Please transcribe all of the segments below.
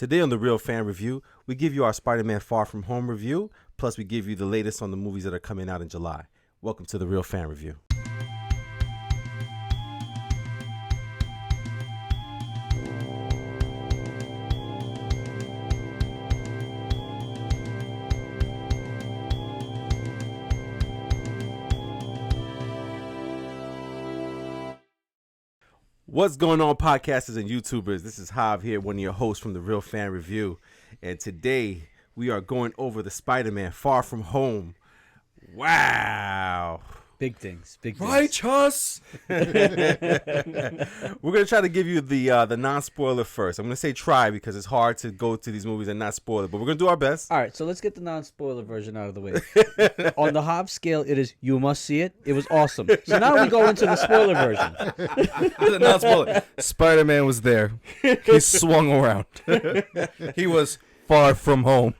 Today on The Real Fan Review, we give you our Spider-Man Far From Home review, plus we give you the latest on the movies that are coming out in July. Welcome to The Real Fan Review. What's going on, podcasters and YouTubers? This is Hav here, one of your hosts from The Real Fan Review. And today, we are going over the Spider-Man Far From Home. Wow. Big things. Righteous! We're going to try to give you the non-spoiler first. I'm going to say try because it's hard to go to these movies and not spoil it, but we're going to do our best. All right, so let's get the non-spoiler version out of the way. On the Hobbs scale, it is you must see it. It was awesome. So now we go into the spoiler version. The non-spoiler. Spider-Man was there. He swung around. He was far from home.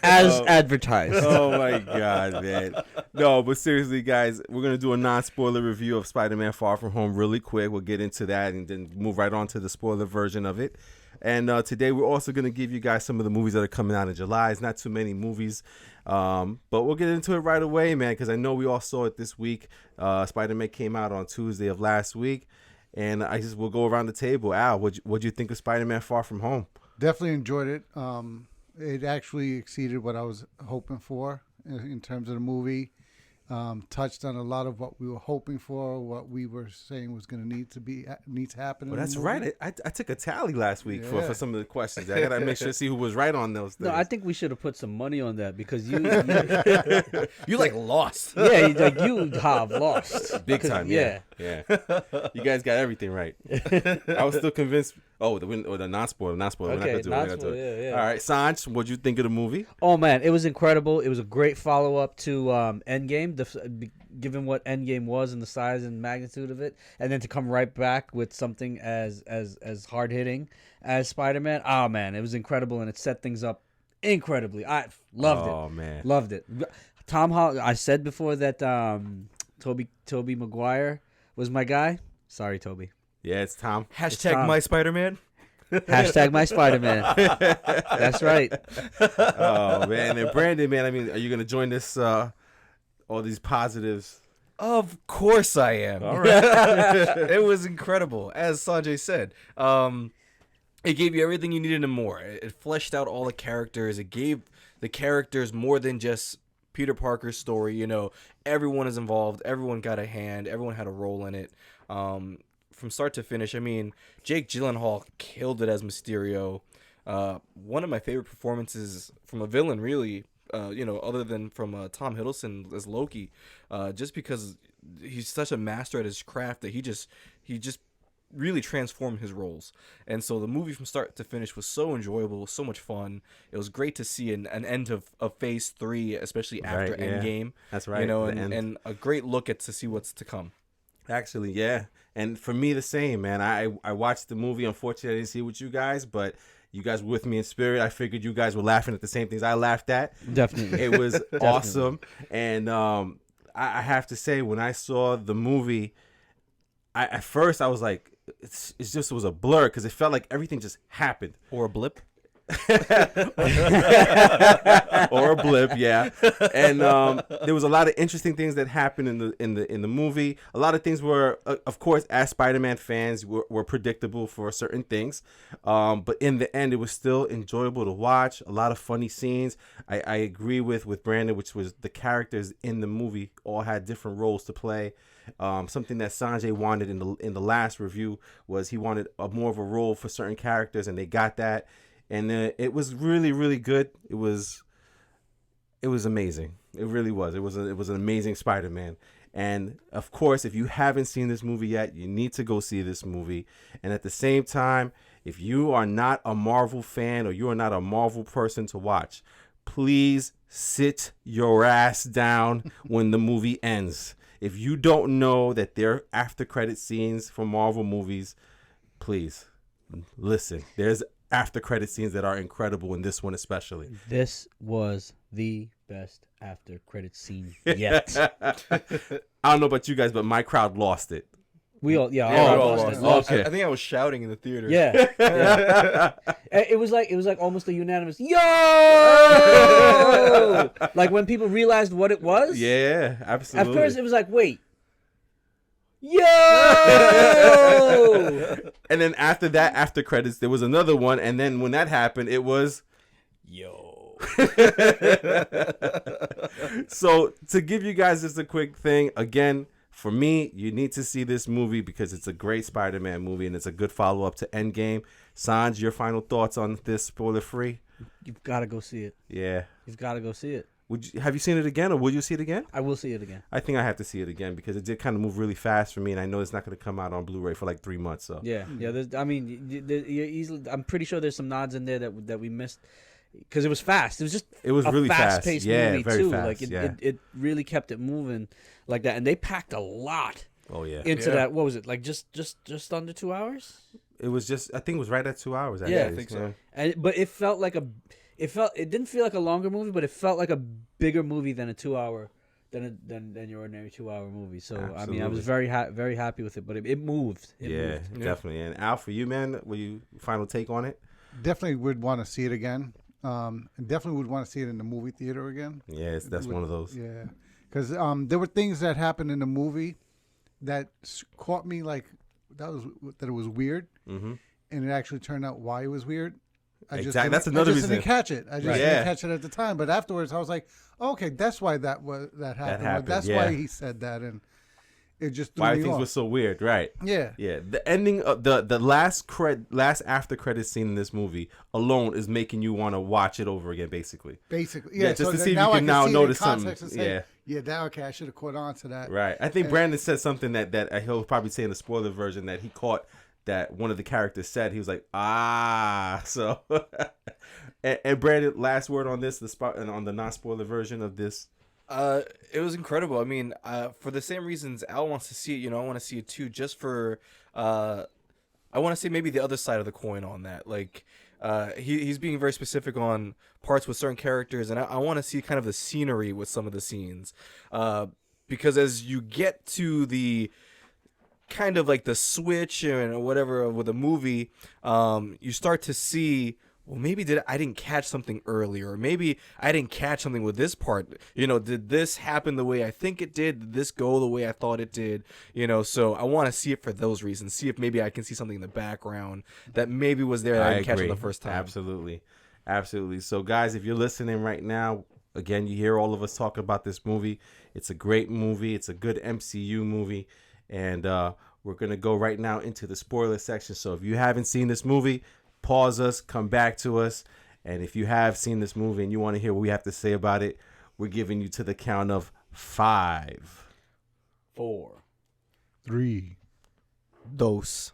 As advertised. Oh my God, man. No, but seriously, guys, we're going to do a non-spoiler review of Spider-Man Far From Home really quick. We'll get into that and then move right on to the spoiler version of it. And today we're also going to give you guys some of the movies that are coming out in July. It's not too many movies, but we'll get into it right away, man, because I know we all saw it this week. Spider-Man came out on Tuesday of last week. And we'll go around the table. Al, what'd you think of Spider-Man Far From Home? Definitely enjoyed it. It actually exceeded what I was hoping for in terms of the movie. Touched on a lot of what we were hoping for, what we were saying was going to need to happen. Well, that's right. I took a tally last week for some of the questions. I got to make sure to see who was right on those things. No, I think we should have put some money on that because you You like lost. Yeah, you have lost. Big time, yeah. You guys got everything right. I was still convinced. Oh, the non-spoiler. Okay, We're not going to do it. yeah. All right, Sanj, what'd you think of the movie? Oh, man, it was incredible. It was a great follow-up to Endgame, given what Endgame was and the size and magnitude of it, and then to come right back with something as hard-hitting as Spider-Man. Oh, man, it was incredible, and it set things up incredibly. I loved it. Oh, man. Loved it. Tom Holland, I said before that Tobey Maguire was my guy. Sorry, Toby. Yeah, it's Tom. Hashtag Tom. my Spider-Man. Hashtag my Spider-Man. That's right. Oh, man. And Brandon, man, I mean, are you going to join this, all these positives? Of course I am. All right. It was incredible. As Sanjay said, it gave you everything you needed and more. It fleshed out all the characters. It gave the characters more than just Peter Parker's story. You know, everyone is involved. Everyone got a hand. Everyone had a role in it. From start to finish, I mean, Jake Gyllenhaal killed it as Mysterio. One of my favorite performances from a villain, really, other than from Tom Hiddleston as Loki, just because he's such a master at his craft that he just really transformed his roles. And so the movie from start to finish was so enjoyable, so much fun. It was great to see an end of Phase 3, especially after Right, yeah. Endgame. That's right. You know, the end. and a great look to see what's to come. Actually, yeah. And for me, the same, man. I watched the movie. Unfortunately, I didn't see it with you guys, but you guys were with me in spirit. I figured you guys were laughing at the same things I laughed at. Definitely. It was awesome. And I have to say, when I saw the movie, at first I was like, it was a blur because it felt like everything just happened. Or a blip. Or a blip, yeah. And there was a lot of interesting things that happened in the movie. A lot of things were, of course, as Spider-Man fans, were predictable for certain things. But in the end, it was still enjoyable to watch. A lot of funny scenes. I agree with Brandon, which was the characters in the movie all had different roles to play. Something that Sanjay wanted in the last review was he wanted more of a role for certain characters, and they got that. And it was really, really good. It was amazing. It really was. It was an amazing Spider-Man. And of course, if you haven't seen this movie yet, you need to go see this movie. And at the same time, if you are not a Marvel fan or you are not a Marvel person to watch, please sit your ass down when the movie ends. If you don't know that there are after credit scenes from Marvel movies, please listen. There's after credit scenes that are incredible in this one especially. This was the best after credit scene yet. I don't know about you guys, but my crowd lost it. We all, yeah, Yeah, all we of all us lost. that lost. Okay. I think I was shouting in the theater. Yeah, yeah. It was like almost a unanimous yo, like when people realized what it was. Yeah, At absolutely. first, it was like, wait, yo. And then after that, after credits, there was another one, and then when that happened, it was Yo. so to give you guys just a quick thing again. For me, you need to see this movie because it's a great Spider-Man movie and it's a good follow-up to Endgame. Sanj, your final thoughts on this, spoiler-free? You've got to go see it. Yeah. You've got to go see it. Have you seen it again, or will you see it again? I will see it again. I think I have to see it again because it did kind of move really fast for me, and I know it's not going to come out on Blu-ray for like 3 months. So Yeah, yeah. You're easily. I'm pretty sure there's some nods in there that we missed because it was fast. It was just it was a really fast. fast-paced Yeah, movie very too. fast. Like yeah. it really kept it moving like that, and they packed a lot Oh yeah. into Yeah. that. What was it like? Just under 2 hours. It was just. I think it was right at 2 hours. Yeah, I think so. But it felt like it didn't feel like a longer movie, but it felt like a bigger movie than a 2 hour than your ordinary 2 hour movie. So I mean, I was very happy with it, but it moved. It Yeah, moved. definitely. And Al, for you, man, will you final take on it? Definitely would want to see it again. And definitely would want to see it in the movie theater again. Yes, that's one of those. Yeah, because there were things that happened in the movie that caught me like that it was weird, Mm-hmm. and it actually turned out why it was weird. Exactly. That's another I just reason. didn't catch it. I just Right. didn't Yeah. catch it at the time. But afterwards, I was like, okay, that's why that happened. happened, That's yeah. why he said that, and it just threw Why me things off. were so weird, right? Yeah. Yeah, the ending of the last after credit scene in this movie alone is making you want to watch it over again, basically. Basically, Yeah, yeah. just so to that see if now you I can now see it in notice something. context and say, Yeah. yeah, that okay. I should have caught on to that. Right. I think Brandon said something that he'll probably say in the spoiler version that he caught that one of the characters said. He was like, ah. So, and Brandon, last word on this, on the non-spoiler version of this. It was incredible. I mean, for the same reasons Al wants to see it, I want to see it too. Just for, I want to see maybe the other side of the coin on that. Like, he's being very specific on parts with certain characters, and I want to see kind of the scenery with some of the scenes, because as you get to the kind of like the switch and whatever with a movie, you start to see, well, maybe I didn't catch something earlier, or maybe I didn't catch something with this part. Did this happen the way I think it did? Did this go the way I thought it did? So I want to see it for those reasons. See if maybe I can see something in the background that maybe was there that I didn't catch on the first time. Absolutely. Absolutely. So, guys, if you're listening right now, again, you hear all of us talk about this movie. It's a great movie. It's a good MCU movie. And we're going to go right now into the spoiler section. So if you haven't seen this movie, pause us, come back to us. And if you have seen this movie and you want to hear what we have to say about it, we're giving you to the count of 5, 4, 3. Dose.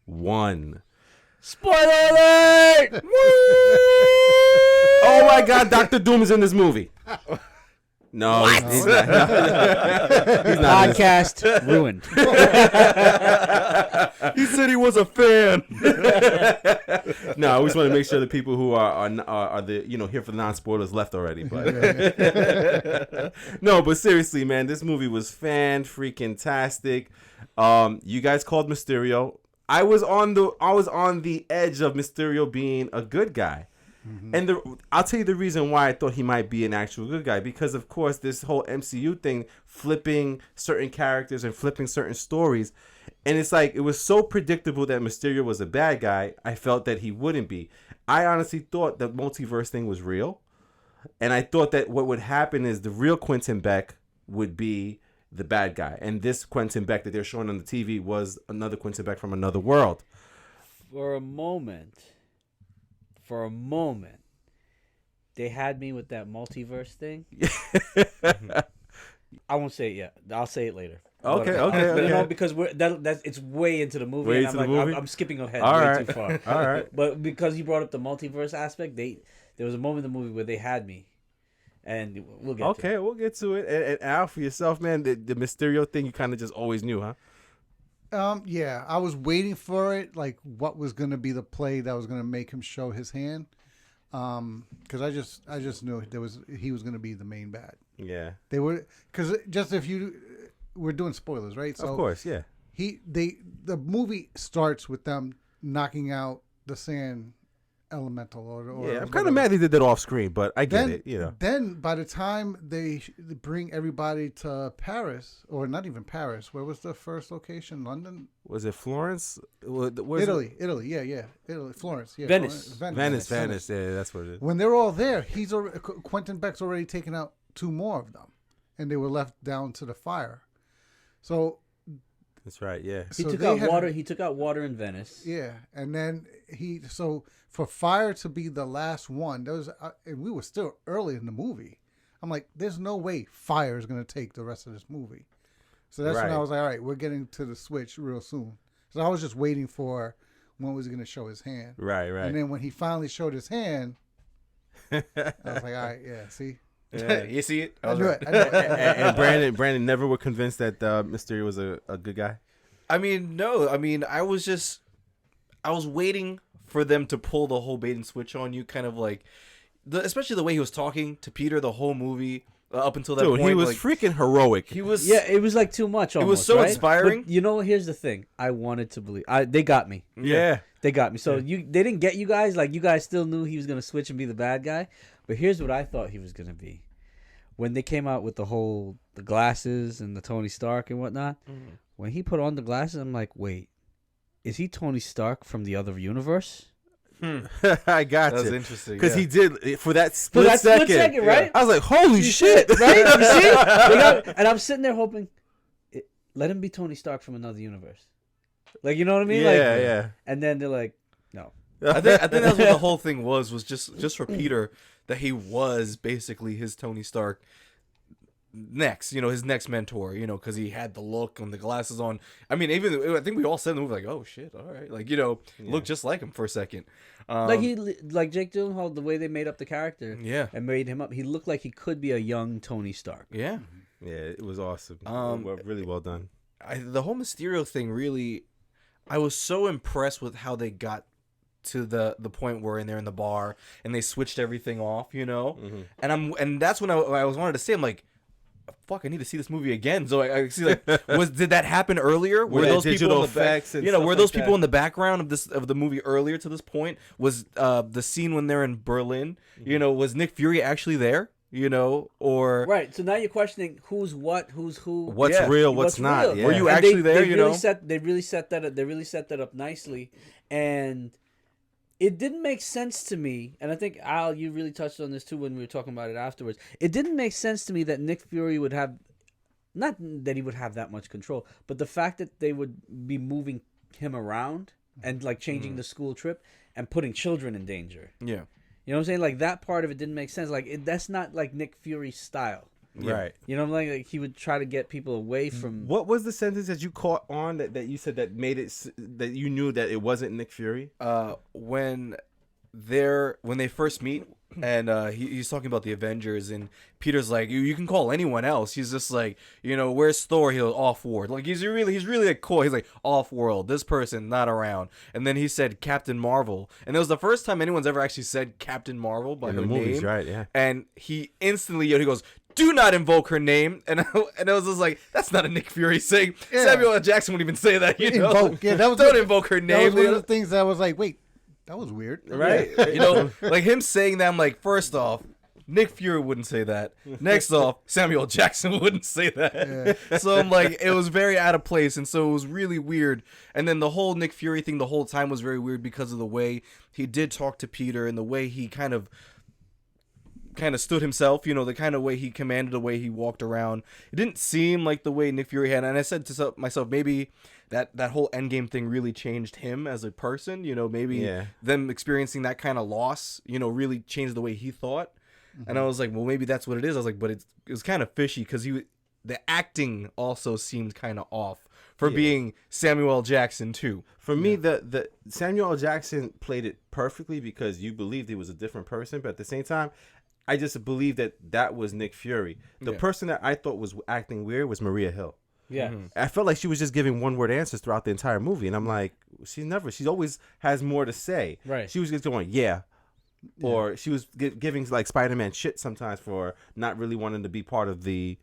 1. spoiler alert! Oh my God, Dr. Doom is in this movie. No, he's not. He's not in this. Podcast ruined. He said he was a fan. No, we just want to make sure the people who are the here for the non-spoilers left already. But no, but seriously, man, this movie was fan-freaking-tastic. You guys called Mysterio. I was on the edge of Mysterio being a good guy. Mm-hmm. And I'll tell you the reason why I thought he might be an actual good guy. Because, of course, this whole MCU thing, flipping certain characters and flipping certain stories. And it's like, it was so predictable that Mysterio was a bad guy, I felt that he wouldn't be. I honestly thought the multiverse thing was real. And I thought that what would happen is the real Quentin Beck would be the bad guy. And this Quentin Beck that they're showing on the TV was another Quentin Beck from another world. For a moment, they had me with that multiverse thing. I won't say it yet. I'll say it later. Okay. Because it's way into the movie. Way And into I'm the movie? I'm skipping ahead All way right. too far. All right. But because you brought up the multiverse aspect, there was a moment in the movie where they had me, and we'll get to it. Okay, we'll get to it. And Al, for yourself, man, the Mysterio thing, you kind of just always knew, huh? Yeah, I was waiting for it, like what was going to be the play that was going to make him show his hand. Because I just knew he was going to be the main bad. Yeah. They were, because just if we're doing spoilers, right? So Of course, yeah. the movie starts with them knocking out the sand elemental or Yeah, I'm kind whatever. of mad they did that off screen, but I get Then, it. You know, then by the time they bring everybody to Paris, or not even Paris, where was the first location? London, was it Florence? Italy, Italy, Florence, yeah, Venice. Venice. Yeah, that's what it is. When they're all there, Quentin Beck's already taken out 2 more of them, and they were left down to the fire. So That's right. Yeah. He So took they out had- water. He took out water in Venice. yeah, and then so for fire to be the last one, there was, and we were still early in the movie. I'm like, there's no way fire is gonna take the rest of this movie. So that's when I Right. was like, all right, we're getting to the switch real soon. So I was just waiting for when was he gonna show his hand. Right. And then when he finally showed his hand, I was like, all right, yeah, see, You see it? I was knew right. it. I knew it. and Brandon never were convinced that Mysterio was a good guy. I mean, no. I mean, I was waiting for them to pull the whole bait and switch on you, kind of like, especially the way he was talking to Peter the whole movie up until that Dude, point. he was like, freaking heroic. he was, Yeah, it was like too much. Almost, was so right? inspiring. But you know, here's the thing. I wanted to believe. They got me. yeah. They got me. So they didn't get you guys. Like you guys still knew he was gonna switch and be the bad guy. But here's what I thought he was gonna be. When they came out with the glasses and the Tony Stark and whatnot, when he put on the glasses, I'm like, wait, is he Tony Stark from the other universe? I got that was you. interesting Because yeah. he did for that For split that second. split second, right? I was like, holy shit. Right? You see? And I'm sitting there hoping, let him be Tony Stark from another universe. Like, you know what I mean? Yeah, like, yeah. And then they're like, no. I think that's what the whole thing was just for Peter, that he was basically his Tony Stark next, his next mentor, because he had the look and the glasses on. I mean, I think we all said in the movie, like, oh shit, all right, like, looked just like him for a second. Like Jake Gyllenhaal, the way they made up the character, Yeah. and made him up, he looked like he could be a young Tony Stark. Yeah. Yeah, it was awesome. Really well done. The whole Mysterio thing really, I was so impressed with how they got to the point where they're in the bar and they switched everything off, and that's when I was wanted to say, I'm like, fuck, I need to see this movie again. So I see, like, did that happen earlier? Were Yeah, those digital people in the effects and were stuff those like people that. in the background of the movie earlier to this point? Was the scene when they're in Berlin? Was Nick Fury actually there? Or Right. So now you're questioning who's what, who's who. What's Yeah. real, what's not. real. Yeah. Were you And actually there, They you really know? They really set that up. They really set that up nicely, and it didn't make sense to me. And I think Al, you really touched on this too when we were talking about it afterwards. It didn't make sense to me that Nick Fury would have, not that he would have that much control, but the fact that they would be moving him around and like changing the school trip and putting children in danger. yeah. You know what I'm saying? Like that part of it didn't make sense. Like that's not like Nick Fury's style. Right. You know what I'm like he would try to get people away from. What was the sentence that you caught on that you said that made it that you knew that it wasn't Nick Fury? When they first meet and he's talking about the Avengers and Peter's like, you can call anyone else. He's just like, where's Thor? He'll off-world. Like he's really like cool. He's like off-world. This person not around. And then he said Captain Marvel, and it was the first time anyone's ever actually said Captain Marvel by In her the movies, name. right? Yeah. And he instantly he goes, do not invoke her name. And I was just like, that's not a Nick Fury thing. Yeah. Samuel L. Jackson wouldn't even say that. Invoke. Yeah, that was don't invoke her That name. was one of the things that I was like, wait, that was weird. Right. Like him saying that, I'm like, first off, Nick Fury wouldn't say that. Next off, Samuel L. Jackson wouldn't say that. So I'm like, it was very out of place, and so it was really weird. And then the whole Nick Fury thing the whole time was very weird because of the way he did talk to Peter and the way he kind of stood himself, the kind of way he commanded, the way he walked around. It didn't seem like the way Nick Fury had. And I said to myself, maybe that whole Endgame thing really changed him as a person. Maybe them experiencing that kind of loss, really changed the way he thought. Mm-hmm. And I was like, well, maybe that's what it is. I was like, but it was kind of fishy because the acting also seemed kind of off for being Samuel L. Jackson too. For me, the Samuel L. Jackson played it perfectly because you believed he was a different person, but at the same time, I just believed that was Nick Fury. The person that I thought was acting weird was Maria Hill. Yeah. I felt like she was just giving one-word answers throughout the entire movie, and I'm like, she always has more to say. Right. She was just going, yeah. Or she was giving like Spider-Man shit sometimes for not really wanting to be part of the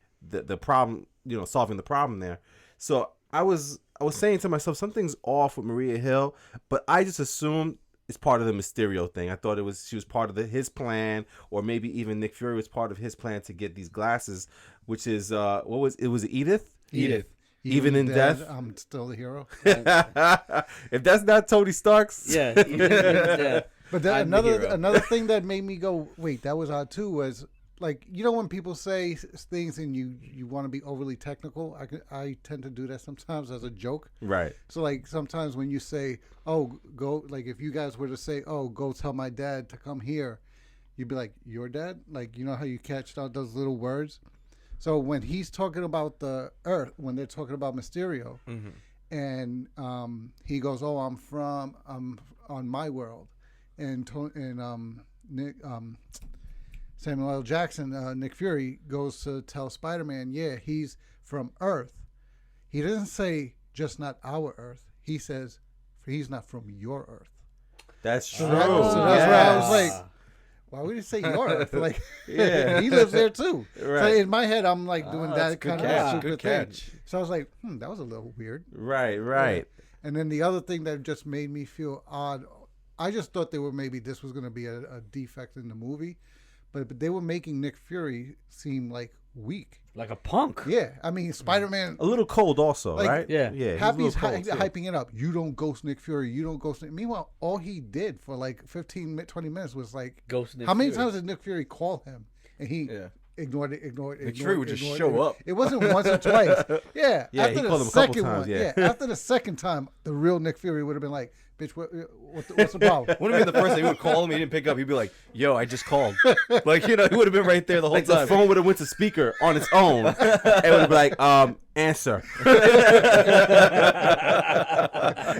problem, solving the problem there. So I was saying to myself, something's off with Maria Hill, but I just assumed it's part of the Mysterio thing. I thought she was part of his plan, or maybe even Nick Fury was part of his plan to get these glasses, which is was Edith? Edith. Even in death, I'm still the hero. if that's not Tony Stark's, Yeah, even in death. But I'm the hero. another thing that made me go, wait, that was odd too, was like, you know, when people say things and you want to be overly technical, I tend to do that sometimes as a joke. right? So like sometimes when you say, oh, go, like if you guys were to say, oh, go tell my dad to come here, you'd be like, your dad? Like, you know how you catch out those little words? So when he's talking about the Earth, when they're talking about Mysterio, and he goes, oh, I'm on my world. And Nick, Samuel L. Jackson, Nick Fury, goes to tell Spider-Man, yeah, he's from Earth. He doesn't say just not our Earth. He says he's not from your Earth. That's true. So that's where I was like, why would you say your Earth? Like, Yeah. he lives there too. Right. So in my head, I'm like doing that kind of stupid thing. catch. So I was like, that was a little weird. Right. And then the other thing that just made me feel odd, I just thought this was going to be a defect in the movie, but they were making Nick Fury seem like weak. Like a punk. Yeah, I mean, Spider-Man. A little cold, also, Like, right? yeah. yeah. Happy's he's a little cold, too. hyping it up. You don't ghost Nick Fury. You don't ghost Nick. Meanwhile, all he did for like 20 minutes was like, Ghost Nick how many Fury. times did Nick Fury call him? And he ignored it. Nick Fury would just show up. It wasn't once or twice. Yeah. Yeah, after he the called him a couple second times, one, yeah. After the second time, the real Nick Fury would have been like, bitch, what's the problem? Wouldn't it be the first thing he would call him? He didn't pick up. He'd be like, "Yo, I just called." Like, you know, he would have been right there the whole Like the time. phone would have went to speaker on its own, and it would be like, answer.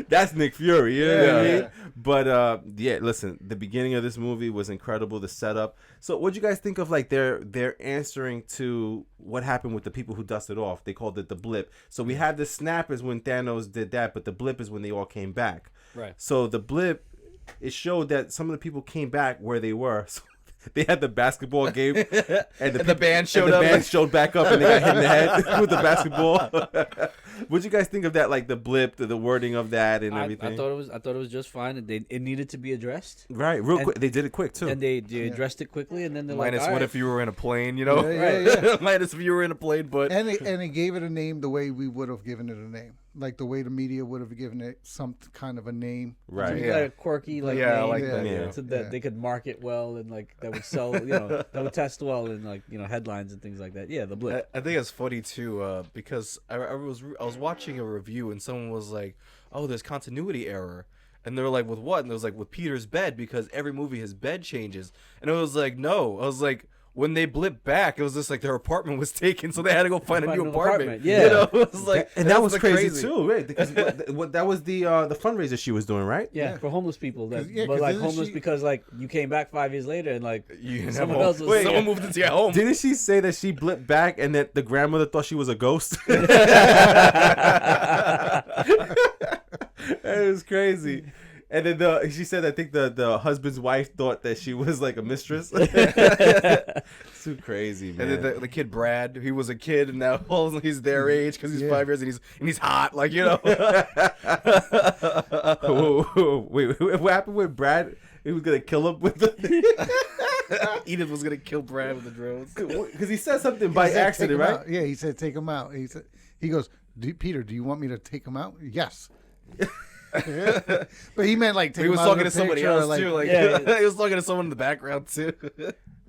That's Nick Fury, you know what I mean? But yeah, listen, the beginning of this movie was incredible. The setup. So, what do you guys think of like their answering to what happened with the people who dusted off? They called it the blip. So we had the snap is when Thanos did that, but the blip is when they all came back. Right. So the blip, it showed that some of the people came back where they were. So they had the basketball game, and the band showed and the up. band showed back up, and they got hit in the head with the basketball. What'd you guys think of that? Like the blip, the wording of that, and everything. I thought it was just fine. And it needed to be addressed. Right, real quick. They did it quick too. And they addressed it quickly, and then they're Minus like, all what right. if you were in a plane, you know? Yeah. Minus if you were in a plane, but And they gave it a name the way we would have given it a name. Like the way the media would have given it some kind of a name. Right. You Yeah. got a quirky like Yeah, I name, like that, yeah. so that they could market well and like that would sell, that would test well in like headlines and things like that. Yeah, the blip. I think it's funny too, because I was watching a review and someone was like, "Oh, there's continuity error," and they were like, "With what?" And it was like, "With Peter's bed, because every movie his bed changes." And it was like, "No," I was like, when they blipped back, it was just like their apartment was taken, so they had to go find a new apartment. Yeah. You know, it was like, and that was the crazy too, right? Because what that was the fundraiser she was doing, right? Yeah, for homeless people. That, 'Cause- yeah, but 'cause like isn't homeless she- because like you came back 5 years later and like You someone know, else was someone moved into your home. Didn't she say that she blipped back and that the grandmother thought she was a ghost? It was crazy. And then she said, I think the husband's wife thought that she was like a mistress. Too crazy, man. And then the kid Brad, he was a kid, and now he's their age because he's Yeah. 5 years, and he's hot, like, you know. Wait, what happened with Brad? He was gonna kill him with the Edith was gonna kill Brad with the drones. because he said something by He said, accident, "Take him right? out." Yeah, he said take him out. He goes, Peter, do you want me to take him out? Yes. But he meant like take He him was out talking of to the somebody picture, else too. Like, Yeah. he was talking to someone in the background too.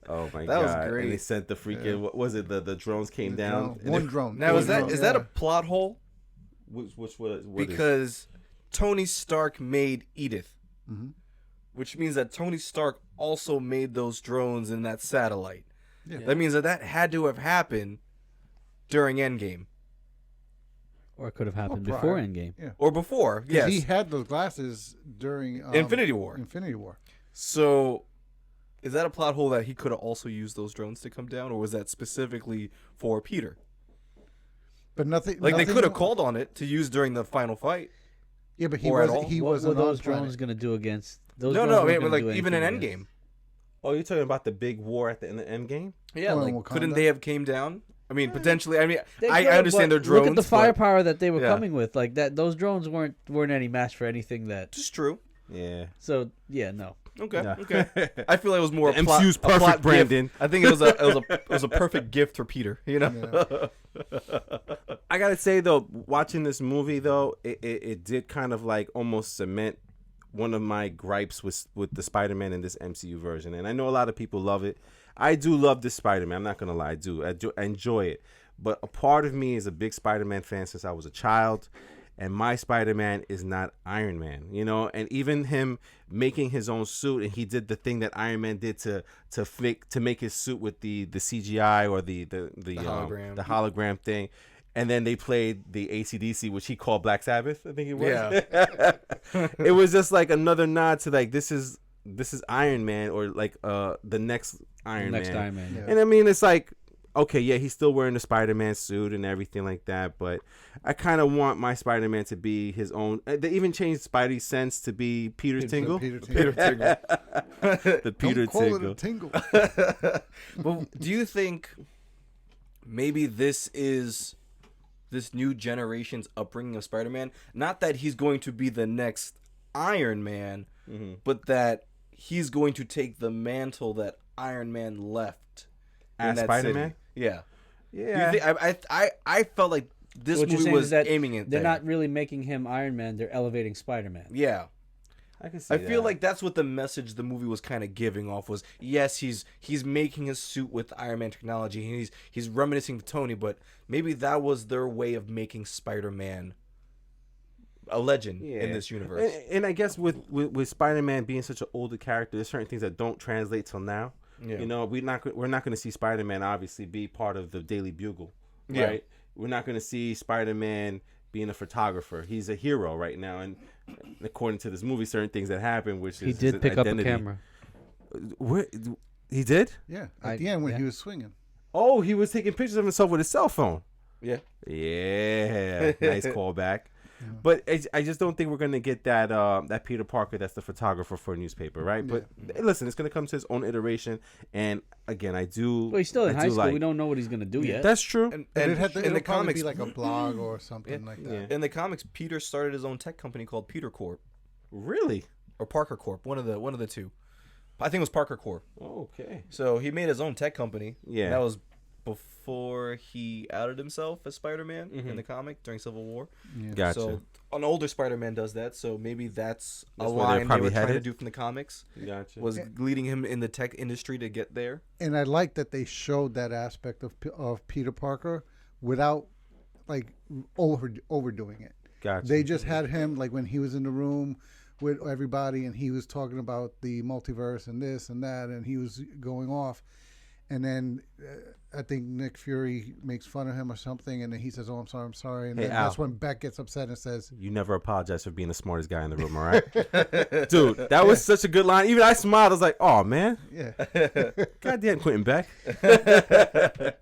Oh my That was god! great. And they sent the freaking what was it? The drones came down. And One it- drone. Now One is that drone, is that a yeah. plot hole? What is Because Tony Stark made Edith, Mhm. which means that Tony Stark also made those drones in that satellite. Yeah. That means that had to have happened during Endgame or it could have happened Or before prior. Endgame. Yeah. or before. 'Cause Yes. he had those glasses during Infinity War. Infinity War. So, is that a plot hole that he could have also used those drones to come down, or was that specifically for Peter? But nothing. Like they nothing- could have called on it to use during the final fight. Yeah, but he or at wasn't. all. He What wasn't were those on planet. drones going to do against? Those No, drones no, I weren't mean, gonna like do even in anything against- Endgame. Oh, you're talking about the big war at the end of Endgame? Yeah, Oh, in like Wakanda? couldn't they have came down? I mean, potentially. I mean, They I could, understand but they're drones. Look at the but firepower that they were Yeah. coming with. Like that, those drones weren't any match for anything that. It's true. Yeah. So yeah, no. Okay. No. Okay. I feel like it was more The a plot, MCU's a plot perfect, gift. Brandon. I think it was a perfect gift for Peter. You know. I gotta say though, watching this movie though, it did kind of like almost cement one of my gripes with the Spider-Man in this MCU version. And I know a lot of people love it. I do love this Spider-Man. I'm not gonna lie, I enjoy it. But a part of me is a big Spider-Man fan since I was a child. And my Spider-Man is not Iron Man, you know. And even him making his own suit, and he did the thing that Iron Man did to make his suit with the CGI or the hologram. the hologram thing. And then they played the AC/DC, which he called Black Sabbath, I think it was. Yeah. It was just like another nod to like this is Iron Man, or like the next Iron Man. Iron Man. Yeah. And I mean, it's like, okay, yeah, he's still wearing the Spider-Man suit and everything like that, but I kind of want my Spider-Man to be his own. They even changed Spidey's sense to be Peter Tingle. Peter Tingle. The Peter Don't call it a Tingle. tingle. Well, do you think maybe this is this new generation's upbringing of Spider-Man? Not that he's going to be the next Iron Man, but that he's going to take the mantle that Iron Man left in As that Spider-Man? city. Yeah. Yeah. Do you think, I felt like this What you're movie saying was is that aiming at they're there. not really making him Iron Man. They're elevating Spider-Man. Yeah. I can see I feel that. like that's what the message the movie was kind of giving off was. Yes, he's making his suit with Iron Man technology, and he's reminiscing to Tony, but maybe that was their way of making Spider-Man a legend in this universe. And I guess with Spider-Man being such an older character, there's certain things that don't translate till now. Yeah. You know, we're not going to see Spider-Man obviously be part of the Daily Bugle, Yeah. right? We're not going to see Spider-Man being a photographer. He's a hero right now, and according to this movie, certain things that happen, which He is did his pick identity. up a camera. Where, he did? Yeah, at the end when yeah. he was swinging. Oh, he was taking pictures of himself with his cell phone. Yeah. Yeah, nice callback. But I just don't think we're gonna get that Peter Parker that's the photographer for a newspaper, right? But listen, it's gonna come to his own iteration, and again, I do. Well, he's still in I high do school. We don't know what he's gonna do yet. That's true. And It had to, in it'll the probably comics, be like a blog or something like that. Yeah. in the comics, Peter started his own tech company called Peter Corp Really? or Parker Corp, one of the two. I think it was Parker Corp. Okay. So he made his own tech company. Yeah. And that was before he outed himself as Spider-Man in the comic during Civil War. Yeah. Gotcha. So an older Spider-Man does that. So maybe that's a That's where they're line they probably were trying to headed? do from the comics. Gotcha. Was leading him in the tech industry to get there. And I like that they showed that aspect of Peter Parker without like overdoing it. Gotcha. They just had him like when he was in the room with everybody and he was talking about the multiverse and this and that and he was going off. And then I think Nick Fury makes fun of him or something, and then he says, "Oh, I'm sorry." And Hey, then Al. that's when Beck gets upset and says, You never apologize for being the smartest guy in the room, all right? Dude, that was such a good line. Even I smiled. I was like, oh, man. "Yeah, Goddamn Quentin Beck.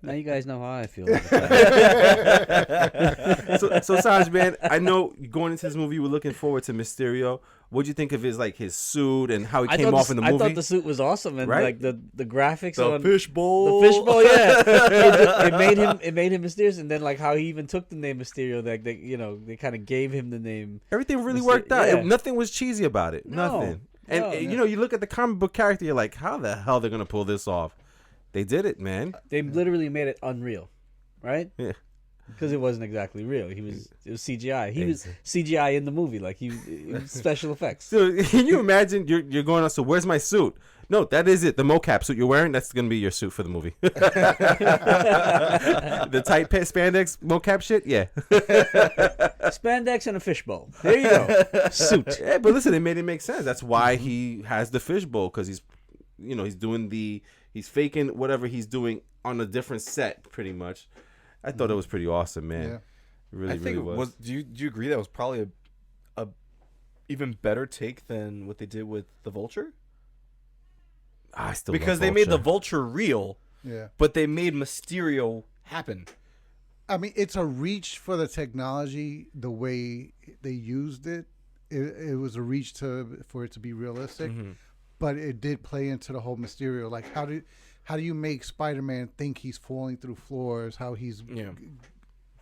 Now you guys know how I feel. About that. So Saj, man, I know going into this movie, you were looking forward to Mysterio. What'd you think of his suit and how he came off in the movie? I thought the suit was awesome, and Right? like the graphics The on fishbowl. The fishbowl, yeah. it made him mysterious, and then like how he even took the name Mysterio. Like they kind of gave him the name. Everything really Myster- worked out. yeah. Nothing was cheesy about it. No. Nothing. And No. you know, you look at the comic book character, you're like, how the hell they're gonna pull this off? They did it, man. They literally made it unreal, right? Yeah. Because it wasn't exactly real. It was CGI. He was CGI in the movie, like it was special effects. So can you imagine you're going on, so where's my suit? No, that is it. The mocap suit you're wearing, that's gonna be your suit for the movie. The tight pit spandex mocap shit, yeah. Spandex and a fishbowl. There you go. Suit. Yeah, but listen, it made it make sense. That's why he has the fishbowl, because he's faking whatever he's doing on a different set, pretty much. I thought it was pretty awesome, man. Yeah. It really, I think really was. do you agree that was probably a even better take than what they did with the Vulture? I still Because love they made the Vulture. Vulture real, yeah." but they made Mysterio happen. I mean, it's a reach for the technology. The way they used it, it was a reach for it to be realistic. But it did play into the whole Mysterio. Like, how do you make Spider-Man think he's falling through floors? How he's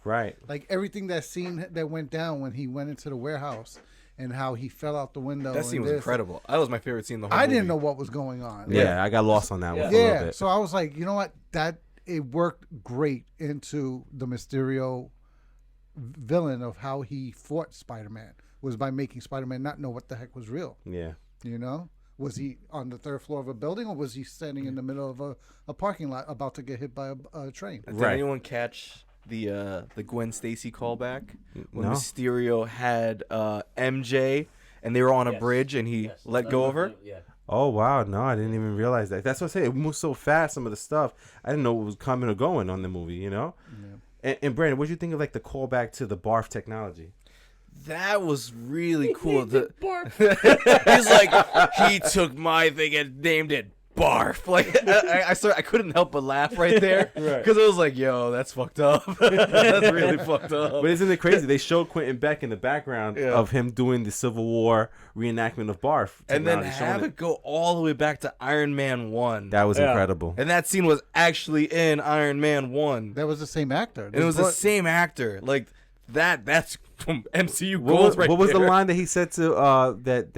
Right. like everything that scene that went down when he went into the warehouse and how he fell out the window. That scene was incredible. That was my favorite scene in the whole I movie. didn't know what was going on. Yeah, I got lost on that one for a little Yeah, bit. so I was like, you know what? That it worked great into the Mysterio villain of how he fought Spider-Man was by making Spider-Man not know what the heck was real. Yeah. You know, was he on the third floor of a building or was he standing in the middle of a parking lot about to get hit by a train? Did Right. anyone catch the Gwen Stacy callback when No. Mysterio had MJ and they were on a bridge and he let go of her? Yeah. Oh wow, no, I didn't even realize that. That's what I say. It moved so fast. Some of the stuff I didn't know what was coming or going on the movie. You know. Yeah. And Brandon, what do you think of like the callback to the barf technology? That was really cool. Barf. He's like, he took my thing and named it Barf. Like, I couldn't help but laugh right there because it was like, yo, that's fucked up. That's really fucked up. But isn't it crazy? They showed Quentin Beck in the background of him doing the Civil War reenactment of barf And then technology, showing have it go all the way back to Iron Man 1. That was Yeah. incredible. And that scene was actually in Iron Man 1. That was the same actor. And it was the same actor. Like, that's from MCU gold right What was the there. line that he said to that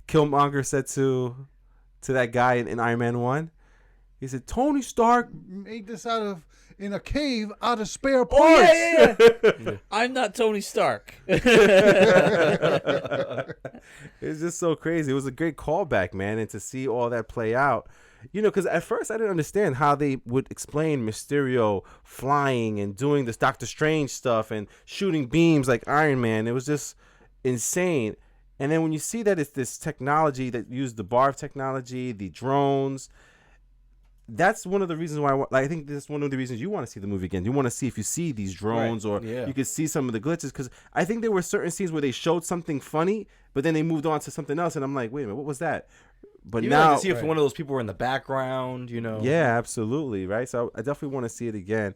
Killmonger said to that guy in Iron Man 1? He said, Tony Stark. made this out of in a cave out of spare parts. Oh yeah. I'm not Tony Stark. It's just so crazy. It was a great callback, man, and to see all that play out, you know, because at first I didn't understand how they would explain Mysterio flying and doing this Doctor Strange stuff and shooting beams like Iron Man. It was just insane. And then when you see that it's this technology that used the barf technology, the drones, that's one of the reasons why I think that's one of the reasons you want to see the movie again. You want to see if you see these drones or you could see some of the glitches, because I think there were certain scenes where they showed something funny, but then they moved on to something else, and I'm like, wait a minute, what was that? But You now, like to see if one of those people were in the background, you know. yeah, absolutely, right? So I definitely want to see it again.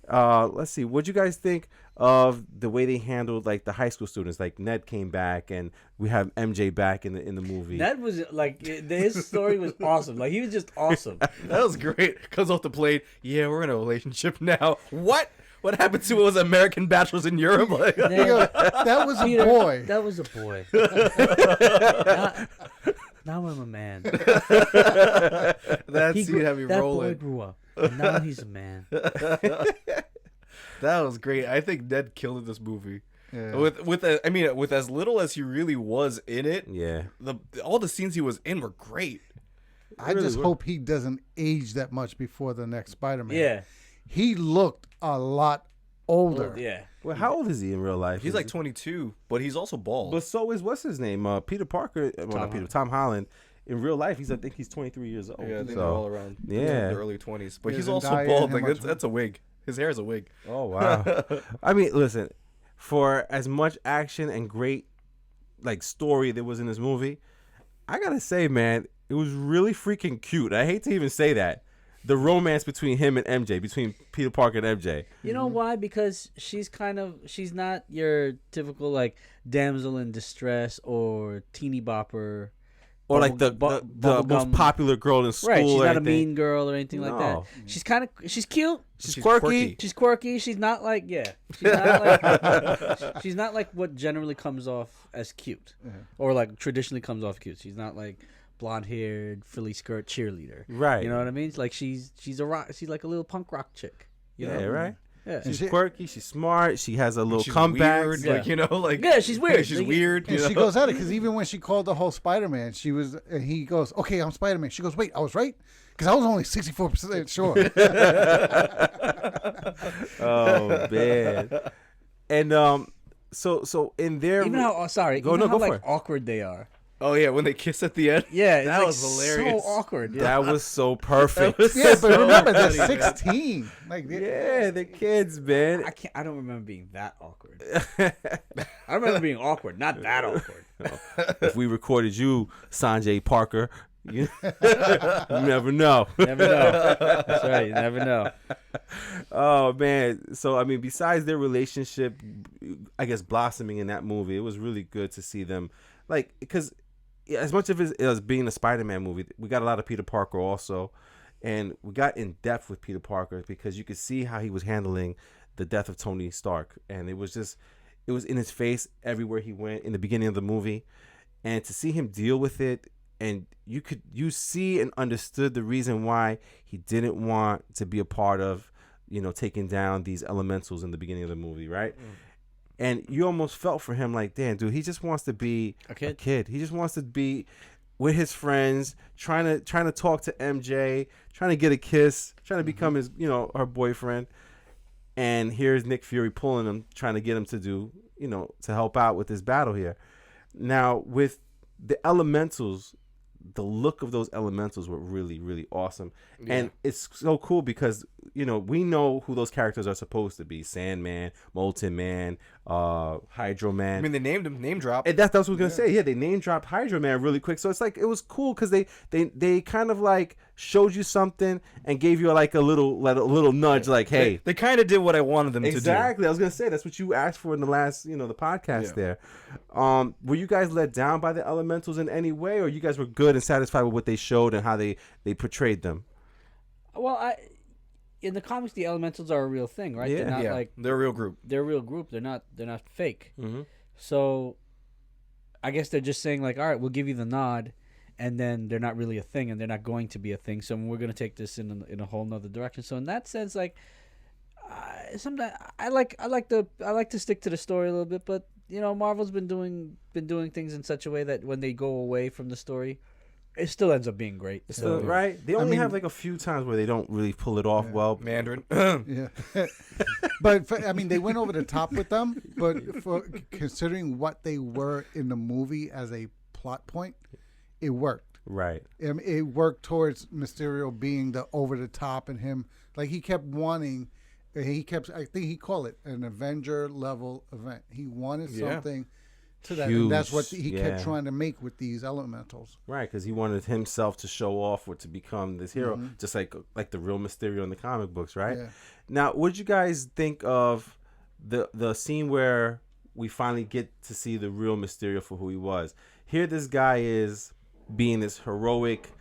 Let's see, what you guys think of the way they handled like the high school students? Like Ned came back, and we have MJ back in the movie. That was like his story was awesome. Like he was just awesome. That was great. Comes off the plane. Yeah, we're in a relationship now. What? What happened to was American Bachelors in Europe? Like, That was a Peter, boy. That was a boy. now I'm a man. that scene had me that rolling. boy grew up. And now he's a man. That was great. I think Ned killed in this movie. Yeah. With as little as he really was in it, Yeah. all the scenes he was in were great. I just hope he doesn't age that much before the next Spider-Man. Yeah. He looked a lot older. Yeah. Well, how old is he in real life? He's like 22, but he's also bald. But so is what's his name? Peter Parker. Tom Holland. In real life, I think he's 23 years old. yeah, I think so. they're all around the early 20s. But Yeah, he's also Zendaya bald. and Like him are that's a wig. His hair is a wig. Oh wow! I mean, listen, for as much action and great like story there was in this movie, I gotta say, man, it was really freaking cute. I hate to even say that. The romance between him and MJ, between Peter Parker and MJ. You know why? Because she's not your typical like damsel in distress or teeny bopper. Or like the most popular girl in school. Right, she's or not a anything. mean girl or anything like that. No. She's cute. She's She's quirky. quirky. She's quirky. She's not like She's not like she's not like what generally comes off as cute, or like traditionally comes off cute. She's not like blonde-haired, frilly skirt cheerleader. Right. You know what I mean? It's like she's a rock. She's like a little punk rock chick. You Yeah, know? right. Yeah. She's she- quirky. She's smart. She has a little She's comeback. weird, Yeah. like like Yeah, she's weird. She's Like, weird. And you she know? goes at it because even when she called the whole Spider-Man, and he goes, "Okay, I'm Spider-Man." She goes, "Wait, I was right," because I was only 64% sure. Oh man. And so in their Even how sorry, Go- even no, how go for like it. awkward they are. Oh yeah, when they kiss at the end. Yeah, it's that like was hilarious. So awkward. Yeah. that was so perfect. Yeah, but remember they're funny. 16. Like, Yeah, the kids, man. I don't remember being that awkward. I remember being awkward, not that awkward. If we recorded you, Sanjay Parker, you, you never know. Never know. That's right. You never know. Oh man. So I mean, besides their relationship, I guess blossoming in that movie, it was really good to see them, like, because as much of it as being a Spider-Man movie, we got a lot of Peter Parker also, And we got in depth with Peter Parker because you could see how he was handling the death of Tony Stark. And it was in his face everywhere he went in the beginning of the movie. And to see him deal with it, and you see and understood the reason why he didn't want to be a part of, taking down these elementals in the beginning of the movie, right? And you almost felt for him like, damn, dude, he just wants to be a kid. He just wants to be with his friends, trying to talk to MJ, trying to get a kiss, trying to become his, her boyfriend. And here's Nick Fury pulling him, trying to get him to do, to help out with this battle here. Now, with the elementals, the look of those elementals were really, really awesome. Yeah. And it's so cool because, we know who those characters are supposed to be. Sandman, Molten Man, Hydro Man. I mean, they named him, name drop. And that's what I was going to say. Yeah, they name dropped Hydro Man really quick. So it's like, it was cool because they kind of like showed you something and gave you like a little nudge, like, hey. They kind of did what I wanted them to do. Exactly. I was going to say, that's what you asked for in the last, the podcast there. Were you guys let down by the elementals in any way, or you guys were good and satisfied with what they showed and how they portrayed them? Well, in the comics, the elementals are a real thing, right? Yeah. They're not they're a real group. They're a real group. They're not fake. Mm-hmm. So, I guess they're just saying like, all right, we'll give you the nod, and then they're not really a thing, and they're not going to be a thing. So we're going to take this in a whole nother direction. So in that sense, like, sometimes I like to stick to the story a little bit, but Marvel's been doing things in such a way that when they go away from the story, it still ends up being great. So, right? They only have like a few times where they don't really pull it off well. Mandarin. Yeah. But, they went over the top with them. But for considering what they were in the movie as a plot point, it worked. Right. It worked towards Mysterio being the over the top and him. Like, he kept wanting, I think he called it an Avenger level event. He wanted something to that. Huge. And that's what he kept trying to make with these elementals. Right, because he wanted himself to show off or to become this hero, just like the real Mysterio in the comic books, right? Yeah. Now, what did you guys think of the scene where we finally get to see the real Mysterio for who he was? Here this guy is being this heroic,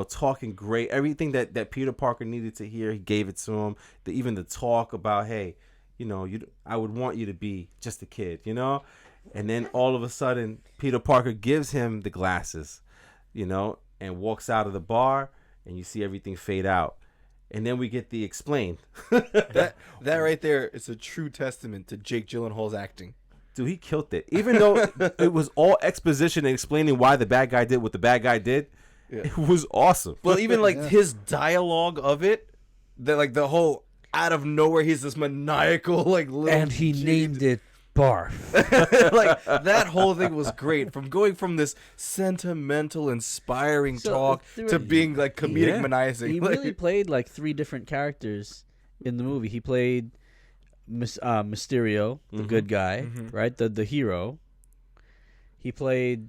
talking great. Everything that Peter Parker needed to hear, he gave it to him. Even the talk about, hey, I would want you to be just a kid, And then all of a sudden, Peter Parker gives him the glasses, and walks out of the bar, and you see everything fade out. And then we get the explained. that right there is a true testament to Jake Gyllenhaal's acting. Dude, he killed it. Even though it was all exposition and explaining why the bad guy did what the bad guy did, it was awesome. Well, even like his dialogue of it, like the whole out of nowhere, he's this maniacal like little and he named it Barf. Like that whole thing was great. From going from this sentimental, inspiring talk to being like comedic menacing. He really played like 3 different characters in the movie. He played Mysterio, the good guy, right? The hero. He played,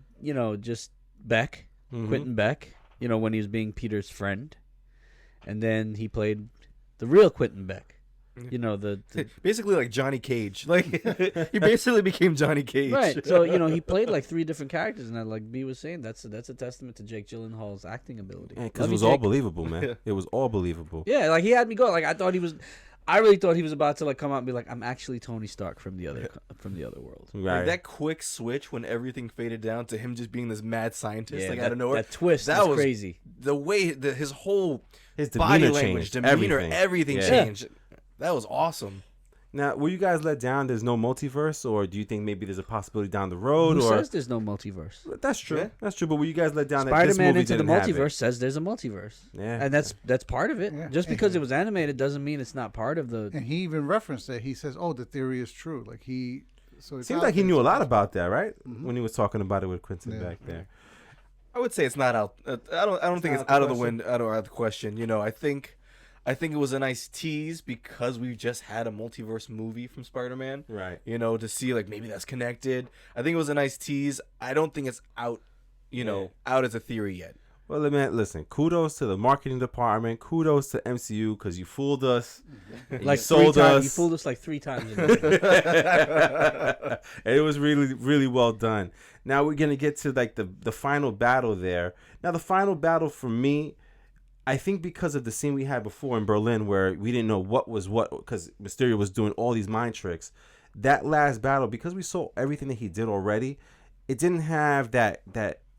just Beck, Quentin Beck, when he was being Peter's friend. And then he played the real Quentin Beck. The basically like Johnny Cage. Like he basically became Johnny Cage. Right. So, he played like 3 different characters, and like B was saying, that's a testament to Jake Gyllenhaal's acting ability. Because it was all believable, man. It was all believable. Yeah, like he had me go. Like I really thought he was about to like come out and be like, I'm actually Tony Stark from the other world. Right. Like that quick switch when everything faded down to him just being this mad scientist, out of nowhere. That twist was crazy. The way his whole his body language, demeanor, everything Yeah. changed. That was awesome. Now, were you guys let down? There's no multiverse, or do you think maybe there's a possibility down the road? Who or says there's no multiverse? That's true. Yeah. That's true. But were you guys let down? Spider-Man that this movie Into the didn't have Multiverse it? says there's a multiverse. Yeah, and that's part of it. Yeah. Just because it was animated doesn't mean it's not part of the. And he even referenced it. He says, "Oh, the theory is true." Like he. So it seems like he knew a lot about that, right? When he was talking about it with Quentin back there. I would say it's not out. I don't think it's out of the wind, out of the question. I think it was a nice tease because we just had a multiverse movie from Spider-Man. Right. To see like maybe that's connected. I think it was a nice tease. I don't think it's out, out as a theory yet. Well, man, listen, kudos to the marketing department. Kudos to MCU because you fooled us. Like you sold us. You fooled us like 3 times. And it was really, really well done. Now we're going to get to like the final battle there. Now the final battle for me, I think because of the scene we had before in Berlin where we didn't know what was what because Mysterio was doing all these mind tricks, that last battle, because we saw everything that he did already, it didn't have that